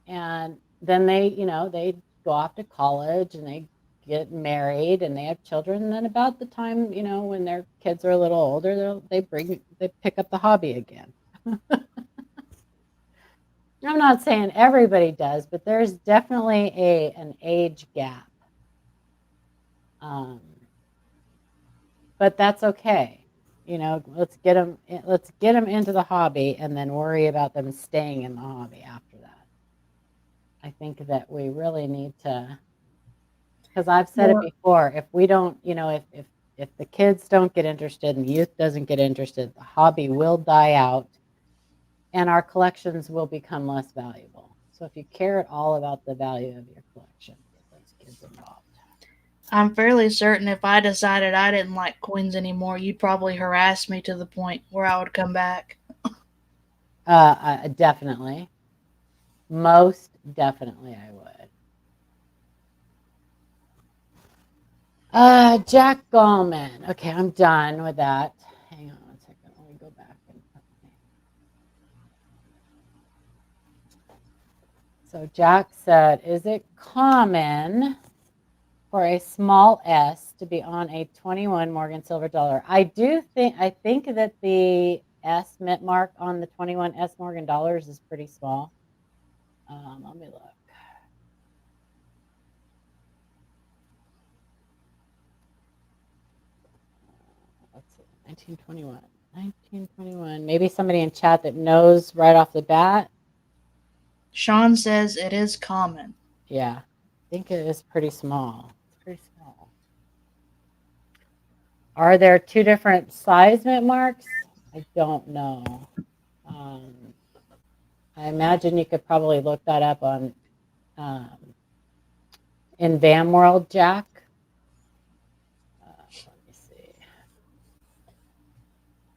And then they go off to college and they get married and they have children. And then about the time, when their kids are a little older, they pick up the hobby again. I'm not saying everybody does, but there's definitely an age gap. But that's okay. Let's get them into the hobby and then worry about them staying in the hobby after that. I think that we really need to, because I've said it before, if we don't, if If the kids don't get interested and the youth doesn't get interested, the hobby will die out and our collections will become less valuable. So if you care at all about the value of your collection, get those kids involved. I'm fairly certain if I decided I didn't like coins anymore, you'd probably harass me to the point where I would come back. Definitely. Most definitely I would. Jack Gallman. Okay, I'm done with that. Hang on one second. Let me go back. So Jack said, is it common for a small S to be on a 21 Morgan silver dollar? I think that the S mint mark on the 21 S Morgan dollars is pretty small. Let me look. Let's see, 1921. Maybe somebody in chat that knows right off the bat. Sean says it is common. Yeah, I think it is pretty small. It's pretty small. Are there two different size mint marks? I don't know. I imagine you could probably look that up on in VAM World, Jack. Let me see.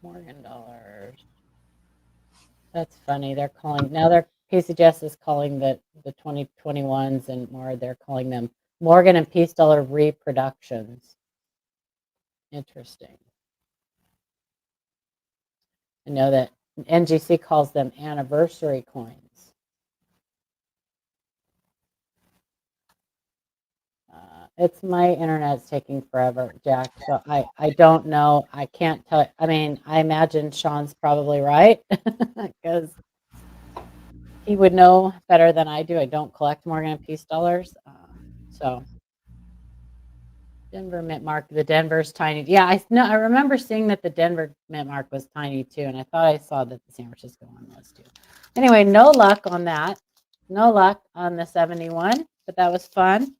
Morgan dollars. That's funny. They're calling now. Their PCGS is calling the 2021s and more. They're calling them Morgan and Peace Dollar reproductions. Interesting. I know that NGC calls them anniversary coins. It's my internet's taking forever, Jack. So I don't know. I can't tell. I mean, I imagine Sean's probably right because he would know better than I do. I don't collect Morgan and Peace dollars. So Denver mint mark. The Denver's tiny. Yeah, I know. I remember seeing that the Denver mint mark was tiny too, and I thought I saw that the San Francisco one was too. Anyway, no luck on that. No luck on the 71, but that was fun.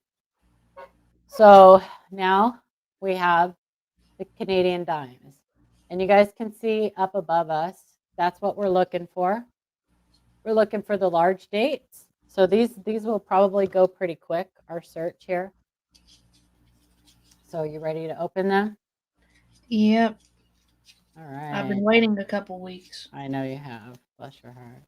So now we have the Canadian dimes. And you guys can see up above us, that's what we're looking for. We're looking for the large dates. So these will probably go pretty quick, our search here. So you ready to open them? Yep. All right. I've been waiting a couple weeks. I know you have. Bless your heart.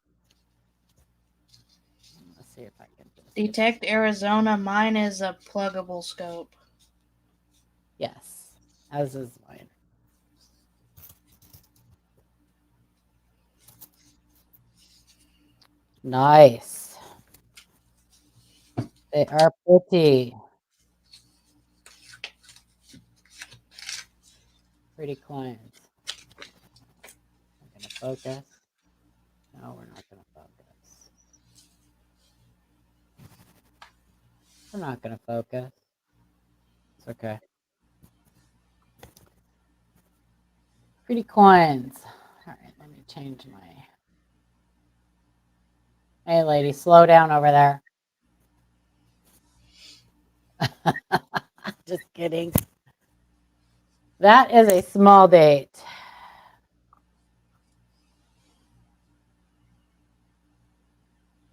Let's see if I can just Detect Arizona. Mine is a pluggable scope. Yes, as is mine. Nice. They are pretty. Pretty clients. I'm going to focus. No, we're not going to focus. We're not going to focus. It's okay. Pretty coins. All right, let me change my... Hey, lady, slow down over there. Just kidding. That is a small date.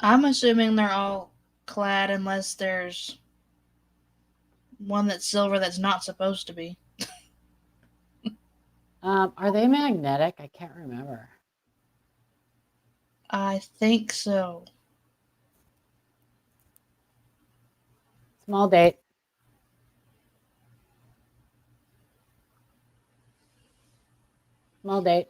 I'm assuming they're all clad unless there's one that's silver that's not supposed to be. Are they magnetic? I can't remember. I think so. Small date. Small date.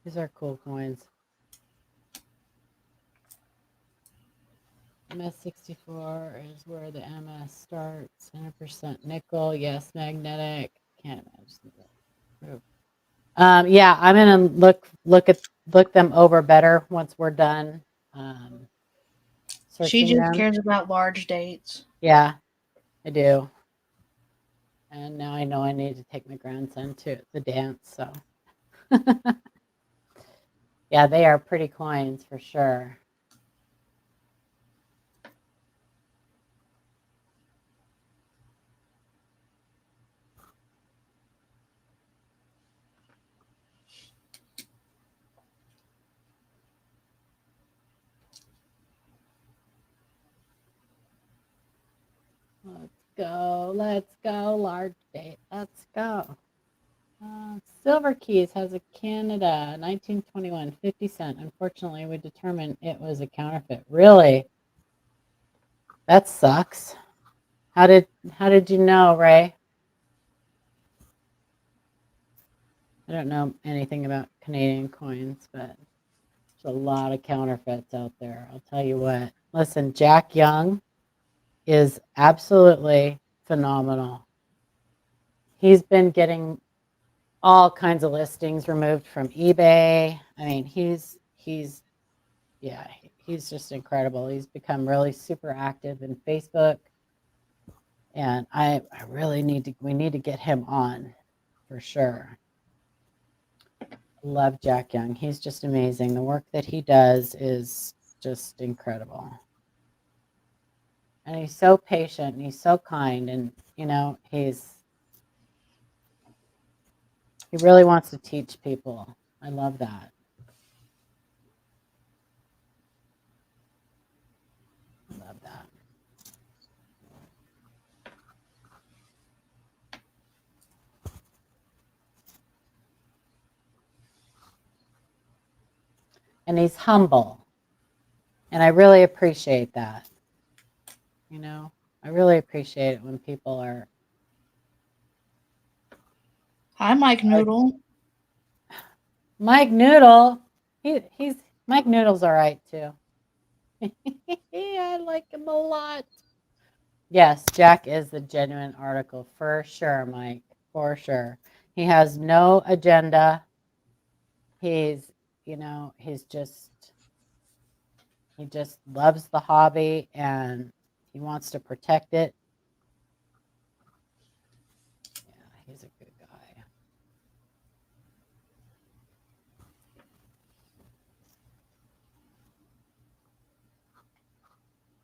These are cool coins. MS64 is where the MS starts. 100% nickel. Yes, magnetic. Can't imagine that. Yeah, I'm gonna look them over better once we're done. She searching just them. cares about large dates. Yeah, I do. And now I know I need to take my grandson to the dance. So, yeah, they are pretty coins for sure. Let's go, large date. Let's go. Silver Keys has a Canada 1921 50 cent. Unfortunately, we determined it was a counterfeit. Really? That sucks. How did you know, Ray? I don't know anything about Canadian coins, but there's a lot of counterfeits out there. I'll tell you what. Listen, Jack Young is absolutely phenomenal. He's been getting all kinds of listings removed from eBay. I mean, he's yeah, he's just incredible. He's become really super active in Facebook, and I really we need to get him on for sure. Love Jack Young. He's just amazing. The work that he does is just incredible. And he's so patient and he's so kind, and he really wants to teach people. I love that. I love that. And he's humble. And I really appreciate that. I really appreciate it when people are. Hi, Mike Noodle. Mike Noodle. He's Mike Noodle's all right too. I like him a lot. Yes, Jack is the genuine article for sure, Mike. For sure. He has no agenda. He's, he just loves the hobby and he wants to protect it. Yeah, he's a good guy.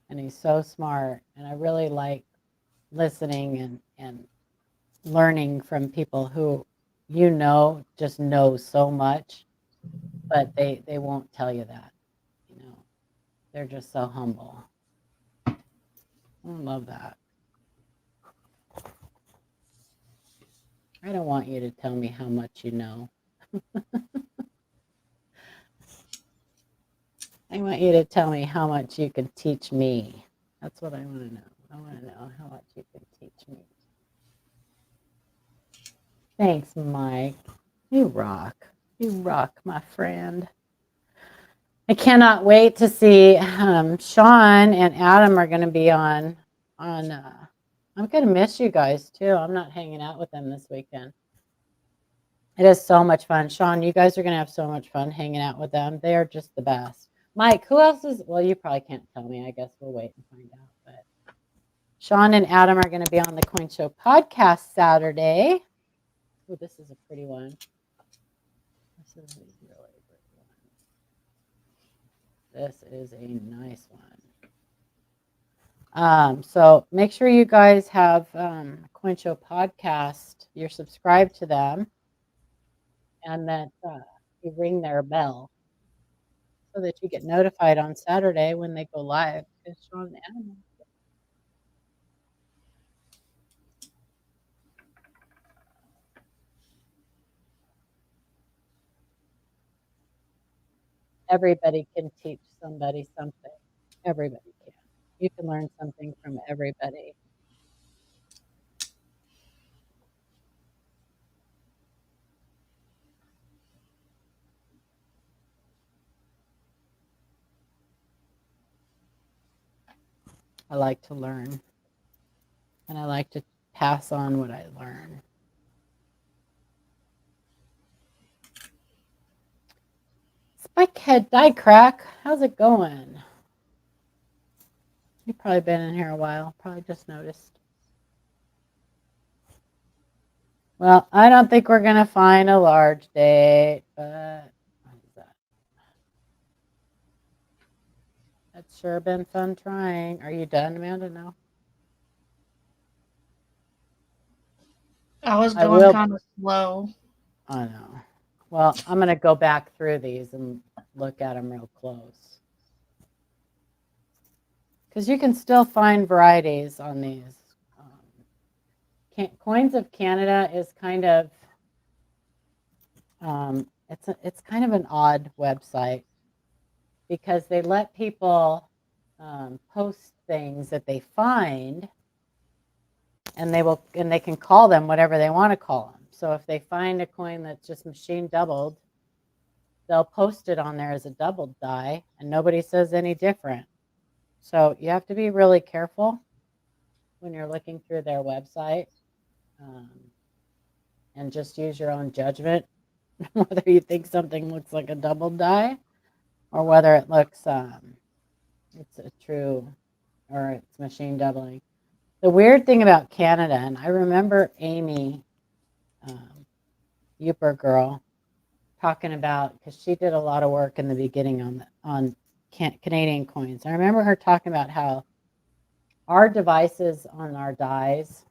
And he's so smart. And I really like listening and learning from people who just know so much, but they won't tell you that. They're just so humble. I love that. I don't want you to tell me how much you know. I want you to tell me how much you can teach me. That's what I want to know. I want to know how much you can teach me. Thanks, Mike. You rock. You rock, my friend. I cannot wait to see Sean and Adam are going to be on. I'm going to miss you guys too. I'm not hanging out with them this weekend. It is so much fun. Sean, you guys are going to have so much fun hanging out with them. They are just the best. Mike, who else is? Well, you probably can't tell me. I guess we'll wait and find out. But Sean and Adam are going to be on the Coin Show podcast Saturday. Oh, this is a pretty one. This is a really pretty one. This is a nice one. So make sure you guys have Coin Show podcast. You're subscribed to them, and that you ring their bell so that you get notified on Saturday when they go live. Sean and Adam. Everybody can teach somebody something. Everybody can. You can learn something from everybody. I like to learn, and I like to pass on what I learn. Spikehead Die Crack, how's it going? You've probably been in here a while. Probably just noticed. Well, I don't think we're going to find a large date, but what is that? That's sure been fun trying. Are you done, Amanda? No. I was I going will. kind of slow. I know. Well, I'm going to go back through these and look at them real close. Because you can still find varieties on these. Coins of Canada is kind of, it's kind of an odd website because they let people post things that they find, and they can call them whatever they want to call them. So if they find a coin that's just machine doubled, they'll post it on there as a doubled die, and nobody says any different. So you have to be really careful when you're looking through their website, and just use your own judgment whether you think something looks like a doubled die or whether it looks it's a true or it's machine doubling. The weird thing about Canada, and I remember Amy, Youper girl, talking about, because she did a lot of work in the beginning on Canadian coins. I remember her talking about how our devices on our dies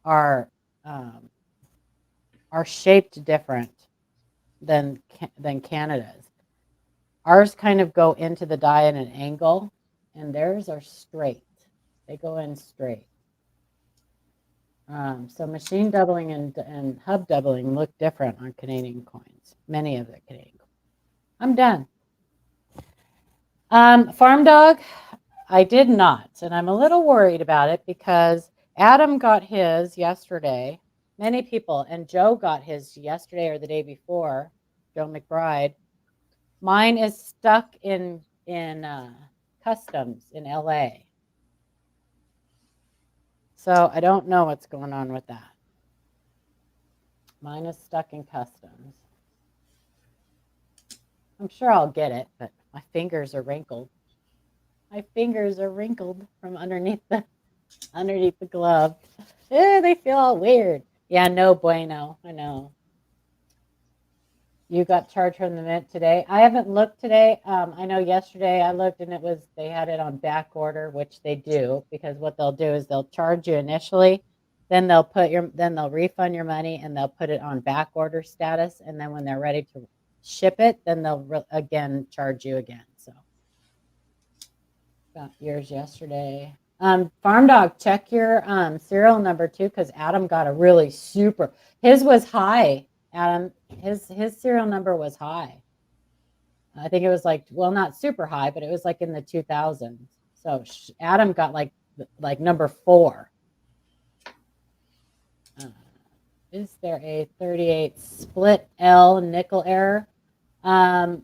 are shaped different than Canada's. Ours kind of go into the die at an angle, and theirs are straight. They go in straight. So machine doubling and hub doubling look different on Canadian coins. Many of the Canadian coins. I'm done. Farm dog, I did not, and I'm a little worried about it because Adam got his yesterday. Many people, and Joe got his yesterday or the day before. Joe McBride. Mine is stuck in customs in LA. So I don't know what's going on with that. Mine is stuck in customs. I'm sure I'll get it, but my fingers are wrinkled. My fingers are wrinkled from underneath the glove. They feel all weird. Yeah, no bueno. I know. You got charged from the mint today. I haven't looked today. I know yesterday I looked and they had it on back order, which they do, because what they'll do is they'll charge you initially, then they'll refund your money and they'll put it on back order status, and then when they're ready to ship it, then they'll again charge you again. So got yours yesterday. Farm dog, check your serial number too, because Adam got a really super. His was high. Adam, his serial number was high. I think it was like, well, not super high, but it was like in the 2000s. So Adam got like number 4. Is there a 38 split L nickel error? I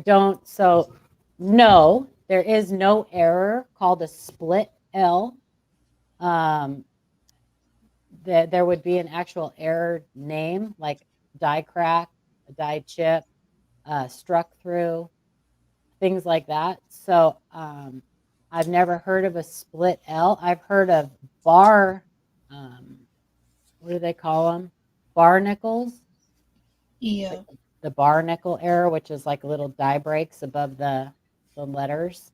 don't. So no, there is no error called a split L. There would be an actual error name like die crack, a die chip, struck through, things like that. So I've never heard of a split L. I've heard of bar, what do they call them? Bar nickels. Yeah. Like the bar nickel error, which is like little die breaks above the letters.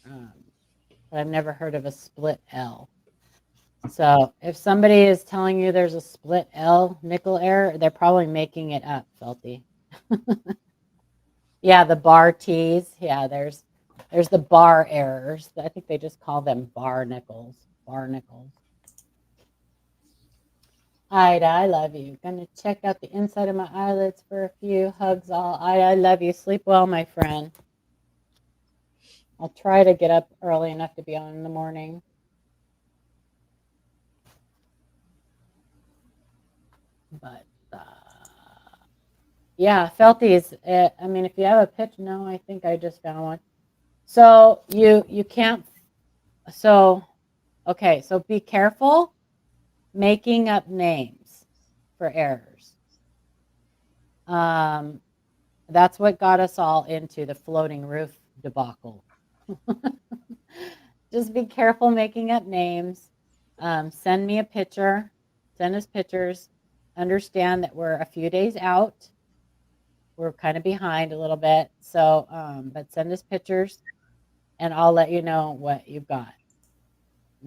But I've never heard of a split L. So if somebody is telling you there's a split L nickel error, they're probably making it up, Felty. Yeah, the bar T's. Yeah, there's the bar errors. I think they just call them bar nickels. Bar nickels. Ida, I love you. Gonna check out the inside of my eyelids for a few hugs. All Ida, I love you. Sleep well, my friend. I'll try to get up early enough to be on in the morning. But yeah, Felties. I mean, if you have a pitch, no, I think I just found one. So you can't. So okay, so be careful making up names for errors. That's what got us all into the floating roof debacle. Just be careful making up names. Send me a picture. Send us pictures. Understand that we're a few days out. We're kind of behind a little bit. So, but send us pictures and I'll let you know what you've got.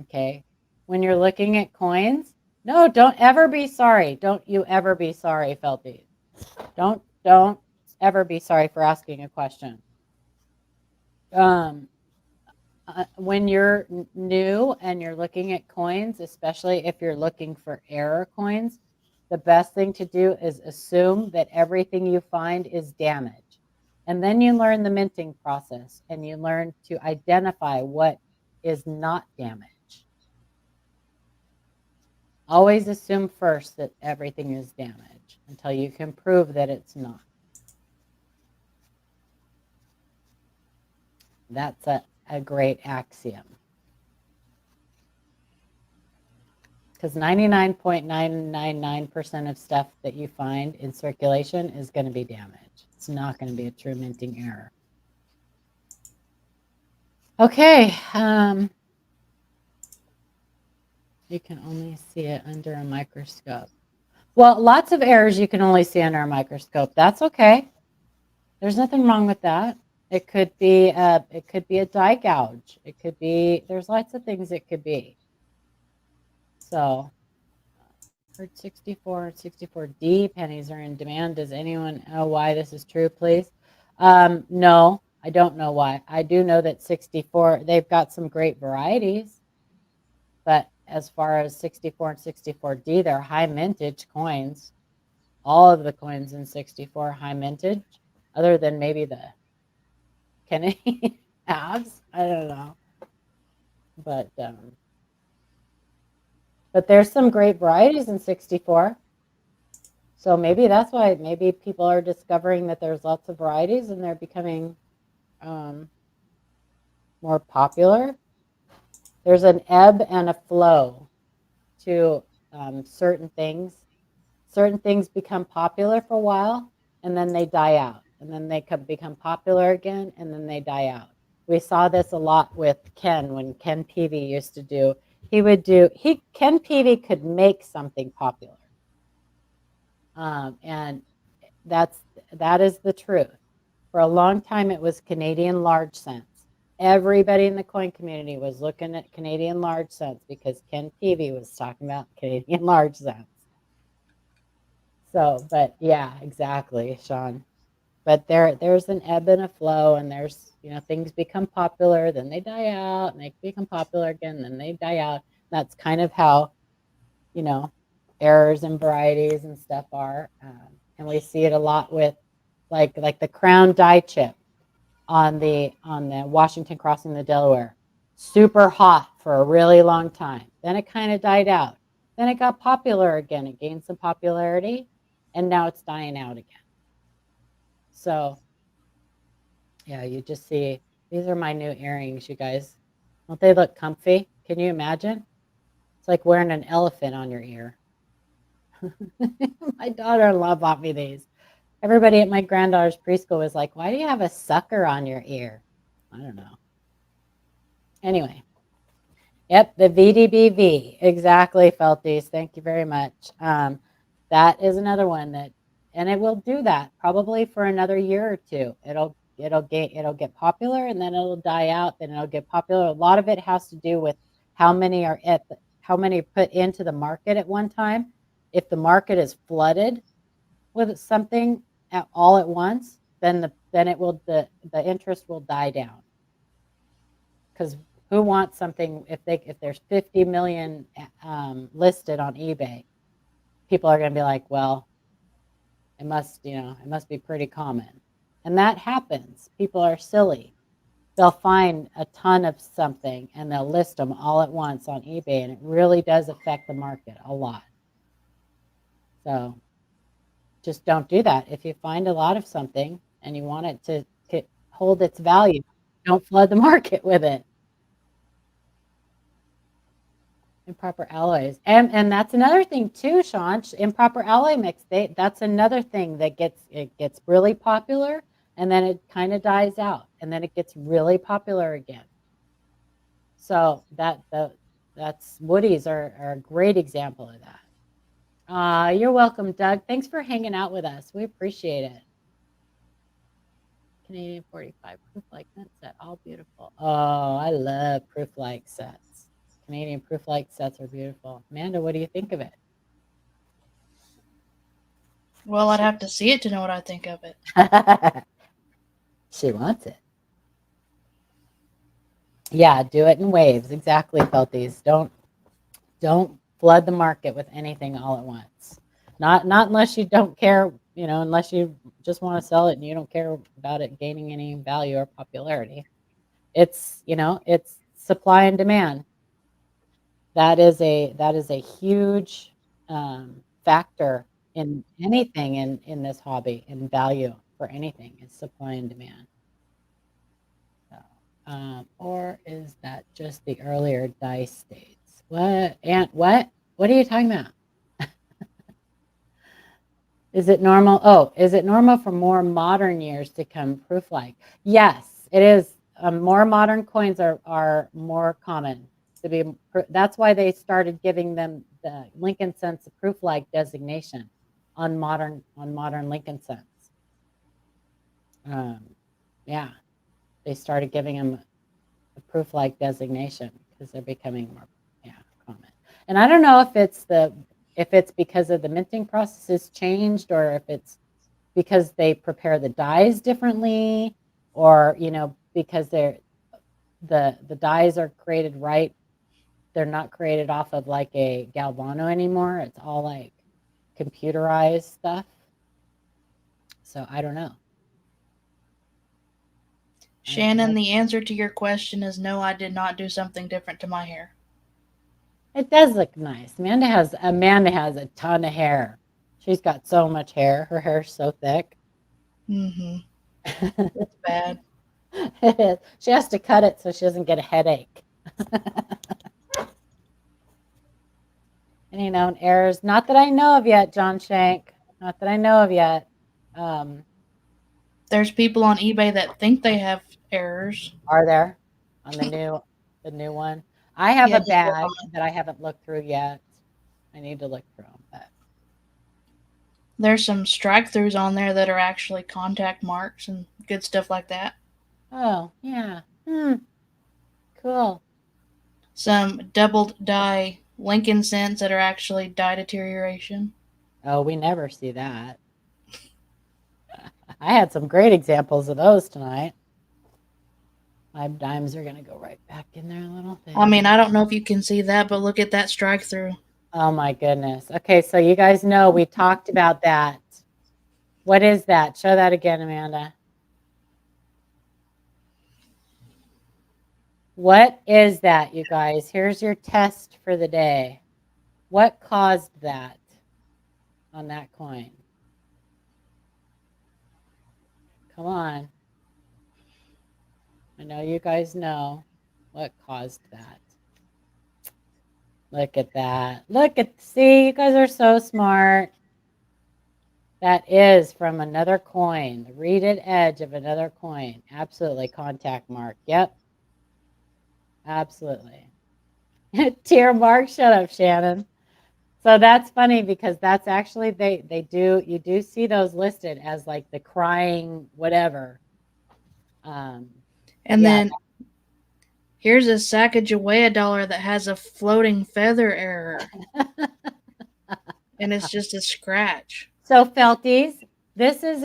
Okay. When you're looking at coins, no, don't ever be sorry. Don't you ever be sorry, Felty. Don't ever be sorry for asking a question. Um, when you're new and you're looking at coins, especially if you're looking for error coins, the best thing to do is assume that everything you find is damaged. And then you learn the minting process and you learn to identify what is not damaged. Always assume first that everything is damaged until you can prove that it's not. That's a great axiom. Because 99.999% of stuff that you find in circulation is going to be damaged. It's not going to be a true minting error. Okay. You can only see it under a microscope. Well, lots of errors you can only see under a microscope. That's okay. There's nothing wrong with that. It could be a dye gouge. It could be, there's lots of things it could be. So, heard 64D pennies are in demand. Does anyone know why this is true, please? No, I don't know why. I do know that 64, they've got some great varieties, but as far as 64 and 64D, they're high mintage coins. All of the coins in 64 high mintage, other than maybe the Kennedy halves. I don't know. But there's some great varieties in 64. So maybe that's why maybe people are discovering that there's lots of varieties and they're becoming more popular. There's an ebb and a flow to certain things. Certain things become popular for a while and then they die out. And then they become popular again and then they die out. We saw this a lot with Ken when Ken Peavy used to do. Ken Peavy could make something popular. And that is the truth. For a long time, it was Canadian large cents. Everybody in the coin community was looking at Canadian large cents because Ken Peavy was talking about Canadian large cents. So, but yeah, exactly, Sean. But there's an ebb and a flow, and there's, things become popular, then they die out, and they become popular again, then they die out. That's kind of how, errors and varieties and stuff are. And we see it a lot with like the crown die chip on the Washington crossing the Delaware. Super hot for a really long time. Then it kind of died out. Then it got popular again. It gained some popularity, and now it's dying out again. So, yeah, you just see, these are my new earrings, you guys. Don't they look comfy? Can you imagine? It's like wearing an elephant on your ear. My daughter-in-law bought me these. Everybody at my granddaughter's preschool was like, why do you have a sucker on your ear? I don't know. Anyway. Yep, the VDBV. Exactly, Felties. Thank you very much. That is another one and it will do that probably for another year or two. It'll get popular and then it'll die out. Then it'll get popular. A lot of it has to do with how many put into the market at one time. If the market is flooded with something all at once, then the interest will die down. Because who wants something if there's 50 million listed on eBay? People are going to be like, well, it must be pretty common. And that happens. People are silly. They'll find a ton of something and they'll list them all at once on eBay, and it really does affect the market a lot. So just don't do that. If you find a lot of something and you want it to hold its value, don't flood the market with it. Improper alloys. And that's another thing too, Sean. Improper alloy mix. That's another thing that gets really popular. and then it kind of dies out, and then it gets really popular again. So that's woodies are a great example of that. You're welcome, Doug. Thanks for hanging out with us. We appreciate it. Canadian 45 proof like net set, all beautiful. Oh, I love proof like sets. Canadian proof like sets are beautiful. Amanda, what do you think of it? Well, I'd have to see it to know what I think of it. She wants it. Yeah, do it in waves. Exactly, Felties. Don't flood the market with anything all at once. Not unless you don't care, unless you just want to sell it and you don't care about it gaining any value or popularity. It's supply and demand. That is a huge factor in anything in this hobby, in value for anything, is supply and demand. So, or is that just the earlier dice states? What? And what are you talking about? Is it normal? Oh, is it normal for more modern years to come proof-like? Yes, it is. More modern coins are more common to be. That's why they started giving them the Lincoln cents proof-like designation on modern Lincoln cents. Yeah, they started giving them a proof-like designation because they're becoming more common. And I don't know if it's because of the minting process has changed, or if it's because they prepare the dyes differently, or because the dyes are created right. They're not created off of like a galvano anymore. It's all like computerized stuff. So I don't know. Shannon, the answer to your question is no, I did not do something different to my hair. It does look nice. Amanda has a ton of hair. She's got so much hair. Her hair's so thick. Mm-hmm. It's bad. It is. She has to cut it so she doesn't get a headache. Any known errors? Not that I know of yet, John Shank. Not that I know of yet. There's people on eBay that think they have errors. Are there on the new one? I have a bag that I haven't looked through yet. I need to look through them, but there's some strike throughs on there that are actually contact marks and good stuff like that. Oh, yeah. Cool. Some doubled die Lincoln cents that are actually die deterioration. Oh, we never see that. I had some great examples of those tonight. My dimes are going to go right back in their little thing. I mean, I don't know if you can see that, but look at that strike through. Oh my goodness. Okay, so you guys know we talked about that. What is that? Show that again, Amanda. What is that, you guys? Here's your test for the day. What caused that on that coin? Come on. I know you guys know what caused that. Look at that. See, you guys are so smart. That is from another coin, the reeded edge of another coin. Absolutely, contact mark. Yep. Absolutely. Tier mark, shut up, Shannon. So that's funny because that's actually you do see those listed as like the crying whatever. And then here's a Sacagawea dollar that has a floating feather error. And it's just a scratch. So Felties, this is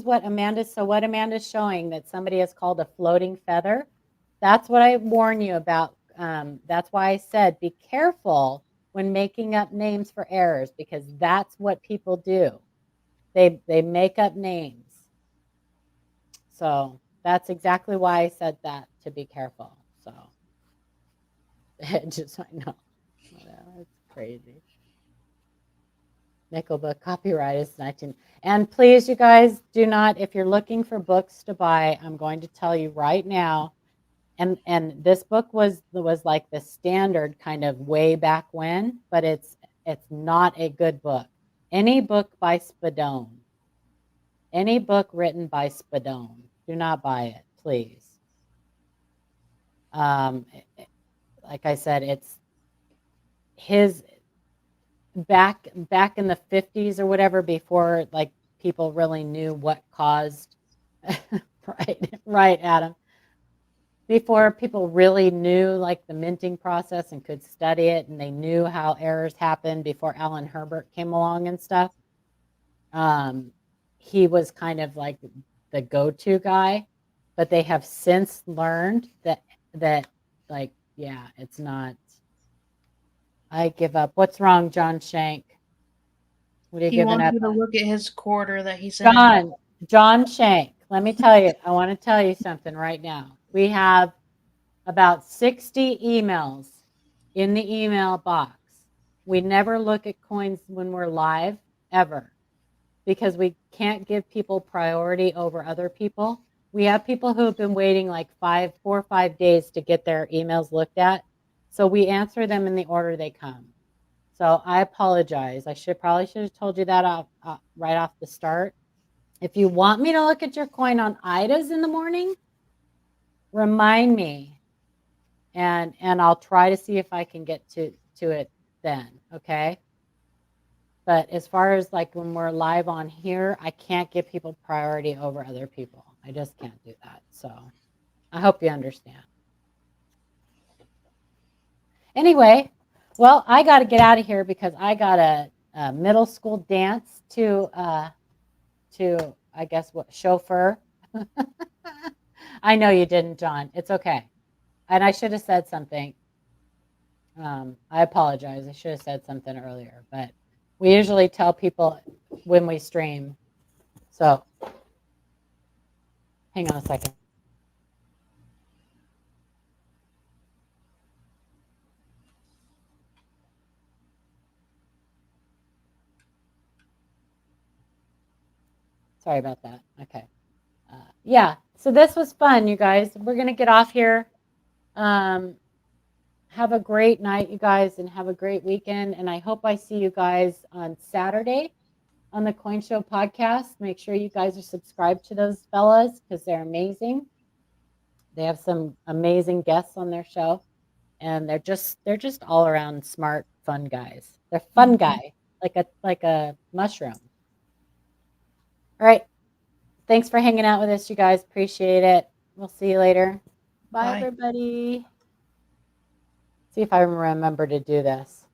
what Amanda's showing that somebody has called a floating feather. That's what I warn you about. That's why I said be careful when making up names for errors, because that's what people do. They make up names. So that's exactly why I said that, to be careful. So just I know. It's crazy. Nickel book copyright is 19. And please, you guys, do not, if you're looking for books to buy, I'm going to tell you right now. And this book was like the standard kind of way back when, but it's not a good book. Any book by Spadone any book written by Spadone. Do not buy it, please. Like I said, it's his back in the 50s or whatever, before like people really knew what caused right, Adam. Before people really knew like the minting process and could study it, and they knew how errors happened before Alan Herbert came along and stuff. He was kind of like the go-to guy, but they have since learned that like, yeah, it's not. I give up. What's wrong, John Shank? What are you He giving wants up you to on? look at his quarter that he sent in. John Shank, let me tell you, I want to tell you something right now. We have about 60 emails in the email box. We never look at coins when we're live, ever, because we can't give people priority over other people. We have people who have been waiting like 4 or 5 days to get their emails looked at. So we answer them in the order they come. So I apologize. I probably should have told you that right off the start. If you want me to look at your coin on IDAs in the morning, remind me, and I'll try to see if I can get to it then, okay? But as far as like when we're live on here, I can't give people priority over other people. I just can't do that. So I hope you understand. Anyway, well, I got to get out of here because I got a middle school dance to I guess what, chauffeur. I know you didn't, John. It's okay. And I should have said something. I apologize. I should have said something earlier, but we usually tell people when we stream. So hang on a second. Sorry about that. Okay. Yeah. So this was fun, you guys. We're going to get off here. Have a great night, you guys, and have a great weekend. And I hope I see you guys on Saturday on the Coin Show podcast. Make sure you guys are subscribed to those fellas because they're amazing. They have some amazing guests on their show, and they're just all around smart, fun guys. They're fun guy, like a mushroom. All right. Thanks for hanging out with us, you guys. Appreciate it. We'll see you later. Bye. Everybody. See if I remember to do this.